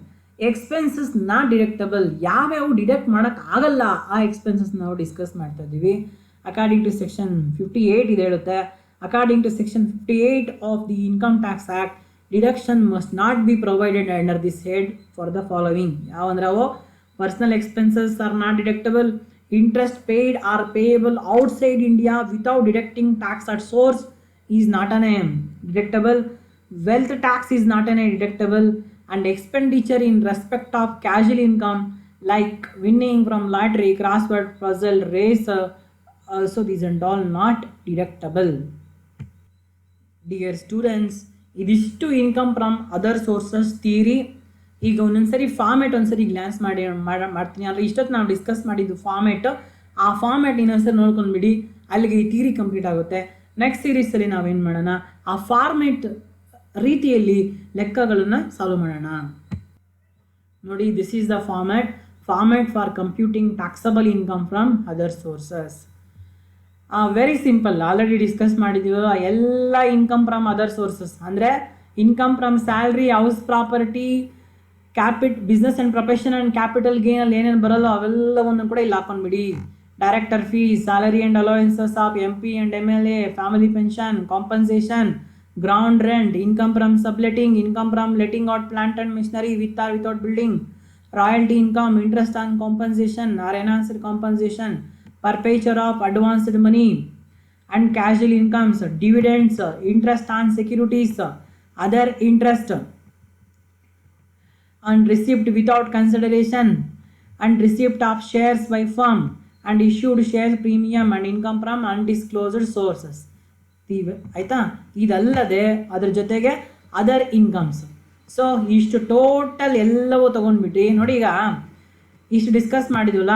ಎಕ್ಸ್ಪೆನ್ಸಸ್ ನಾಟ್ ಡಿಡಕ್ಟಬಲ್, ಯಾವ್ಯಾವ ಡಿಡಕ್ಟ್ ಮಾಡೋಕ್ಕಾಗಲ್ಲ ಆ ಎಕ್ಸ್ಪೆನ್ಸಸ್ ನಾವು ಡಿಸ್ಕಸ್ ಮಾಡ್ತಾ ಇದ್ದೀವಿ. ಅಕಾರ್ಡಿಂಗ್ ಟು ಸೆಕ್ಷನ್ 58 ಇದು ಹೇಳುತ್ತೆ, according to section 58 of the income tax act deduction must not be provided under this head for the following. ಯಾವಂದ್ರೆ ಅವು personal expenses are not deductible, interest paid or payable outside India without deducting tax at source is not an deductible, wealth tax is not an deductible, and expenditure in respect of casual income like winning from lottery, crossword puzzle, race, so these and all not deductible. Dear students, ಇದಿಷ್ಟು income from other sources theory. ಈಗ ಒಂದೊಂದ್ಸರಿ format ಒಂದ್ಸರಿ glance ಮಾಡ್ತೀನಿ. ಅಂದರೆ ಇಷ್ಟೊತ್ತು ನಾವು discuss ಮಾಡಿದ್ದು format, ಆ ಫಾರ್ಮೇಟ್ ಇನ್ನೊಂದ್ಸರಿ ನೋಡ್ಕೊಂಡ್ಬಿಡಿ, ಅಲ್ಲಿಗೆ ಈ ಥಿಯರಿ ಕಂಪ್ಲೀಟ್ ಆಗುತ್ತೆ. ನೆಕ್ಸ್ಟ್ ಸೀರೀಸಲ್ಲಿ ನಾವೇನು ಮಾಡೋಣ, ಆ ಫಾರ್ಮೇಟ್ ರೀತಿಯಲ್ಲಿ ಲೆಕ್ಕಗಳನ್ನು ಸಾಲ್ವ್ ಮಾಡೋಣ. ನೋಡಿ, this is the format for computing taxable income from other sources. Very simple, already discuss ಮಾಡಿದ್ದೀವಲ್ಲ, ಎಲ್ಲ ಇನ್ಕಮ್ ಫ್ರಮ್ ಅದರ್ ಸೋರ್ಸಸ್ ಅಂದರೆ income from salary, house property, business and profession and capital ಗೇನಲ್ಲಿ ಏನೇನು ಬರೋಲ್ಲ ಅವೆಲ್ಲವನ್ನು ಕೂಡ ಇಲ್ಲಿ ಹಾಕೊಂಡ್ಬಿಡಿ. Director fees, salary and allowances of MP and MLA, family pension, compensation, ground rent, income from subletting, income from letting out plant and machinery with or without building, royalty income, interest on compensation or enhanced compensation, perpetual of advanced money and casual incomes, dividends, interest on securities, other interest and receipt without consideration, and receipt of shares by firm and issued shares premium, and income from undisclosed sources. ಆಯಿತಾ, ಇದಲ್ಲದೆ ಅದ್ರ ಜೊತೆಗೆ other incomes. So ಇಷ್ಟು total ಎಲ್ಲವೂ ತೊಗೊಂಡ್ಬಿಟ್ಟು ನೋಡಿ, ಈಗ ಇಷ್ಟು discuss ಮಾಡಿದ್ವಲ್ಲ,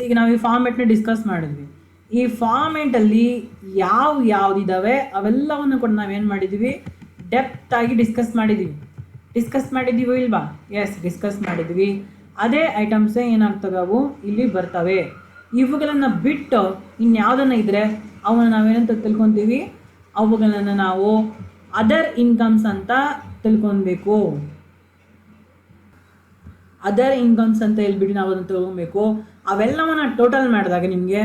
ಈಗ ನಾವು ಈ ಫಾರ್ಮೇಟ್ನ ಡಿಸ್ಕಸ್ ಮಾಡಿದ್ವಿ. ಈ ಫಾರ್ಮೇಟಲ್ಲಿ ಯಾವುದಿದ್ದಾವೆ ಅವೆಲ್ಲವನ್ನು ಕೂಡ ನಾವೇನು ಮಾಡಿದ್ವಿ, ಡೆಪ್ತ್ ಆಗಿ ಡಿಸ್ಕಸ್ ಮಾಡಿದ್ದೀವಿ ಇಲ್ವಾ? ಎಸ್, ಡಿಸ್ಕಸ್ ಮಾಡಿದ್ವಿ. ಅದೇ ಐಟಮ್ಸೇ ಏನಾಗ್ತವೆ, ಅವು ಇಲ್ಲಿ ಬರ್ತವೆ. ಇವುಗಳನ್ನು ಬಿಟ್ಟು ಇನ್ಯಾವುದನ್ನು ಇದ್ದರೆ ಅವನ್ನ ನಾವೇನಂತ ತಿಳ್ಕೊತೀವಿ, ಅವುಗಳನ್ನು ನಾವು ಅದರ್ ಇನ್ಕಮ್ಸ್ ಅಂತ ತಿಳ್ಕೊಬೇಕು. ಅದರ್ ಇನ್ಕಮ್ಸ್ ಅಂತ ಹೇಳ್ಬಿಟ್ಟು ನಾವು ಅದನ್ನು ತೊಗೊಬೇಕು. ಅವೆಲ್ಲವನ್ನ ಟೋಟಲ್ ಮಾಡಿದಾಗ ನಿಮಗೆ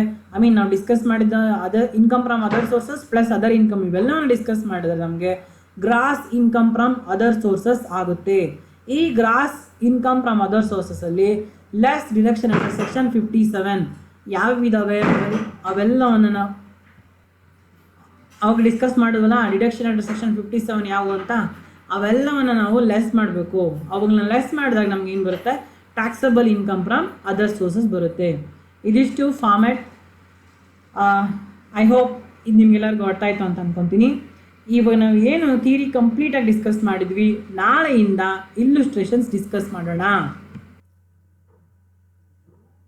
ನಾವು ಡಿಸ್ಕಸ್ ಮಾಡಿದ other income from other sources plus other income ಇವೆಲ್ಲವನ್ನು ಡಿಸ್ಕಸ್ ಮಾಡಿದರೆ ನಮಗೆ gross income from other sources ಆಗುತ್ತೆ. ಈ ಗ್ರಾಸ್ ಇನ್ಕಮ್ ಫ್ರಮ್ ಅದರ್ ಸೋರ್ಸಸಲ್ಲಿ ಲೆಸ್ ಡಿಡಕ್ಷನ್ ಅಂಡರ್ ಸೆಕ್ಷನ್ 57 ಯಾವಿದಾವೆ ಅವೆಲ್ಲವನ್ನು ನಾವು ಅವಾಗ ಡಿಸ್ಕಸ್ ಮಾಡಿದ್ವಲ್ಲ. ಡಿಡಕ್ಷನ್ ಅಂಡರ್ ಸೆಕ್ಷನ್ 57 ಯಾವುವು ಅಂತ ಅವೆಲ್ಲವನ್ನು ನಾವು ಲೆಸ್ ಮಾಡಬೇಕು. ಅವುಗಳನ್ನ ಲೆಸ್ ಮಾಡಿದಾಗ ನಮ್ಗೆ ಏನು ಬರುತ್ತೆ, taxable income from other sources ಬರುತ್ತೆ. ಇದಿಷ್ಟು ಫಾರ್ಮ್ಯಾಟ್. ಐ ಹೋಪ್ ಇದು ನಿಮ್ಗೆಲ್ಲರಿಗೂ ಅರ್ಥ ಆಯಿತು ಅಂತ ಅಂದ್ಕೊತೀನಿ. ಇವಾಗ ನಾವು ಏನು ಥಿಯರಿ ಕಂಪ್ಲೀಟಾಗಿ ಡಿಸ್ಕಸ್ ಮಾಡಿದ್ವಿ, ನಾಳೆಯಿಂದ ಇಲ್ಲುಸ್ಟ್ರೇಷನ್ಸ್ ಡಿಸ್ಕಸ್ ಮಾಡೋಣ.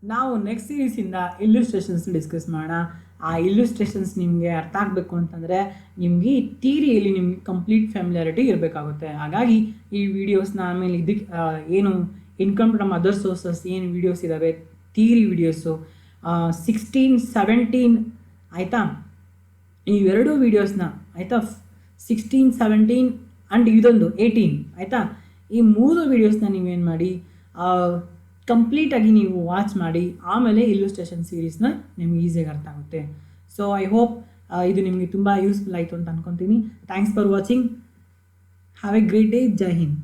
ನಾವು ನೆಕ್ಸ್ಟ್ ಸೀರೀಸಿಂದ ಇಲ್ಲುಸ್ಟ್ರೇಷನ್ಸ್ ಡಿಸ್ಕಸ್ ಮಾಡೋಣ. ಆ ಇಲ್ಲುಸ್ಟ್ರೇಷನ್ಸ್ ನಿಮಗೆ ಅರ್ಥ ಆಗಬೇಕು ಅಂತಂದರೆ ನಿಮಗೆ ಈ ಥಿಯರಿಯಲ್ಲಿ ನಿಮಗೆ ಕಂಪ್ಲೀಟ್ ಫ್ಯಾಮಿಲಿಯಾರಿಟಿ ಇರಬೇಕಾಗುತ್ತೆ. ಹಾಗಾಗಿ ಈ ವಿಡಿಯೋಸ್ನ ಆಮೇಲೆ ಇದಕ್ಕೆ ಏನು ಇನ್ಕಮ್ ಫ್ರಮ್ ಅದರ್ ಸೋರ್ಸಸ್ ಏನು ವೀಡಿಯೋಸ್ ಇದ್ದಾವೆ, ಥಿಯರಿ ವೀಡಿಯೋಸು 16, 17 ಆಯಿತಾ, ಇವೆರಡೂ ವೀಡಿಯೋಸ್ನ ಆಯಿತಾ 16, 17 ಆ್ಯಂಡ್ ಇದೊಂದು 18 ಆಯಿತಾ, ಈ 3 ವೀಡಿಯೋಸ್ನ ನೀವೇನು ಮಾಡಿ ಕಂಪ್ಲೀಟಾಗಿ ನೀವು ವಾಚ್ ಮಾಡಿ ಆಮೇಲೆ ಇಲ್ಲುಸ್ಟ್ರೇಷನ್ ಸೀರೀಸ್ನ ನಿಮ್ಗೆ ಈಸಿಯಾಗಿ ಅರ್ಥ ಆಗುತ್ತೆ. ಸೊ ಐ ಹೋಪ್ ಇದು ನಿಮಗೆ ತುಂಬ ಯೂಸ್ಫುಲ್ ಆಯಿತು ಅಂತ ಅಂದ್ಕೊತೀನಿ. Thanks for watching. Have a great day. ಜೈ ಹಿಂದ್.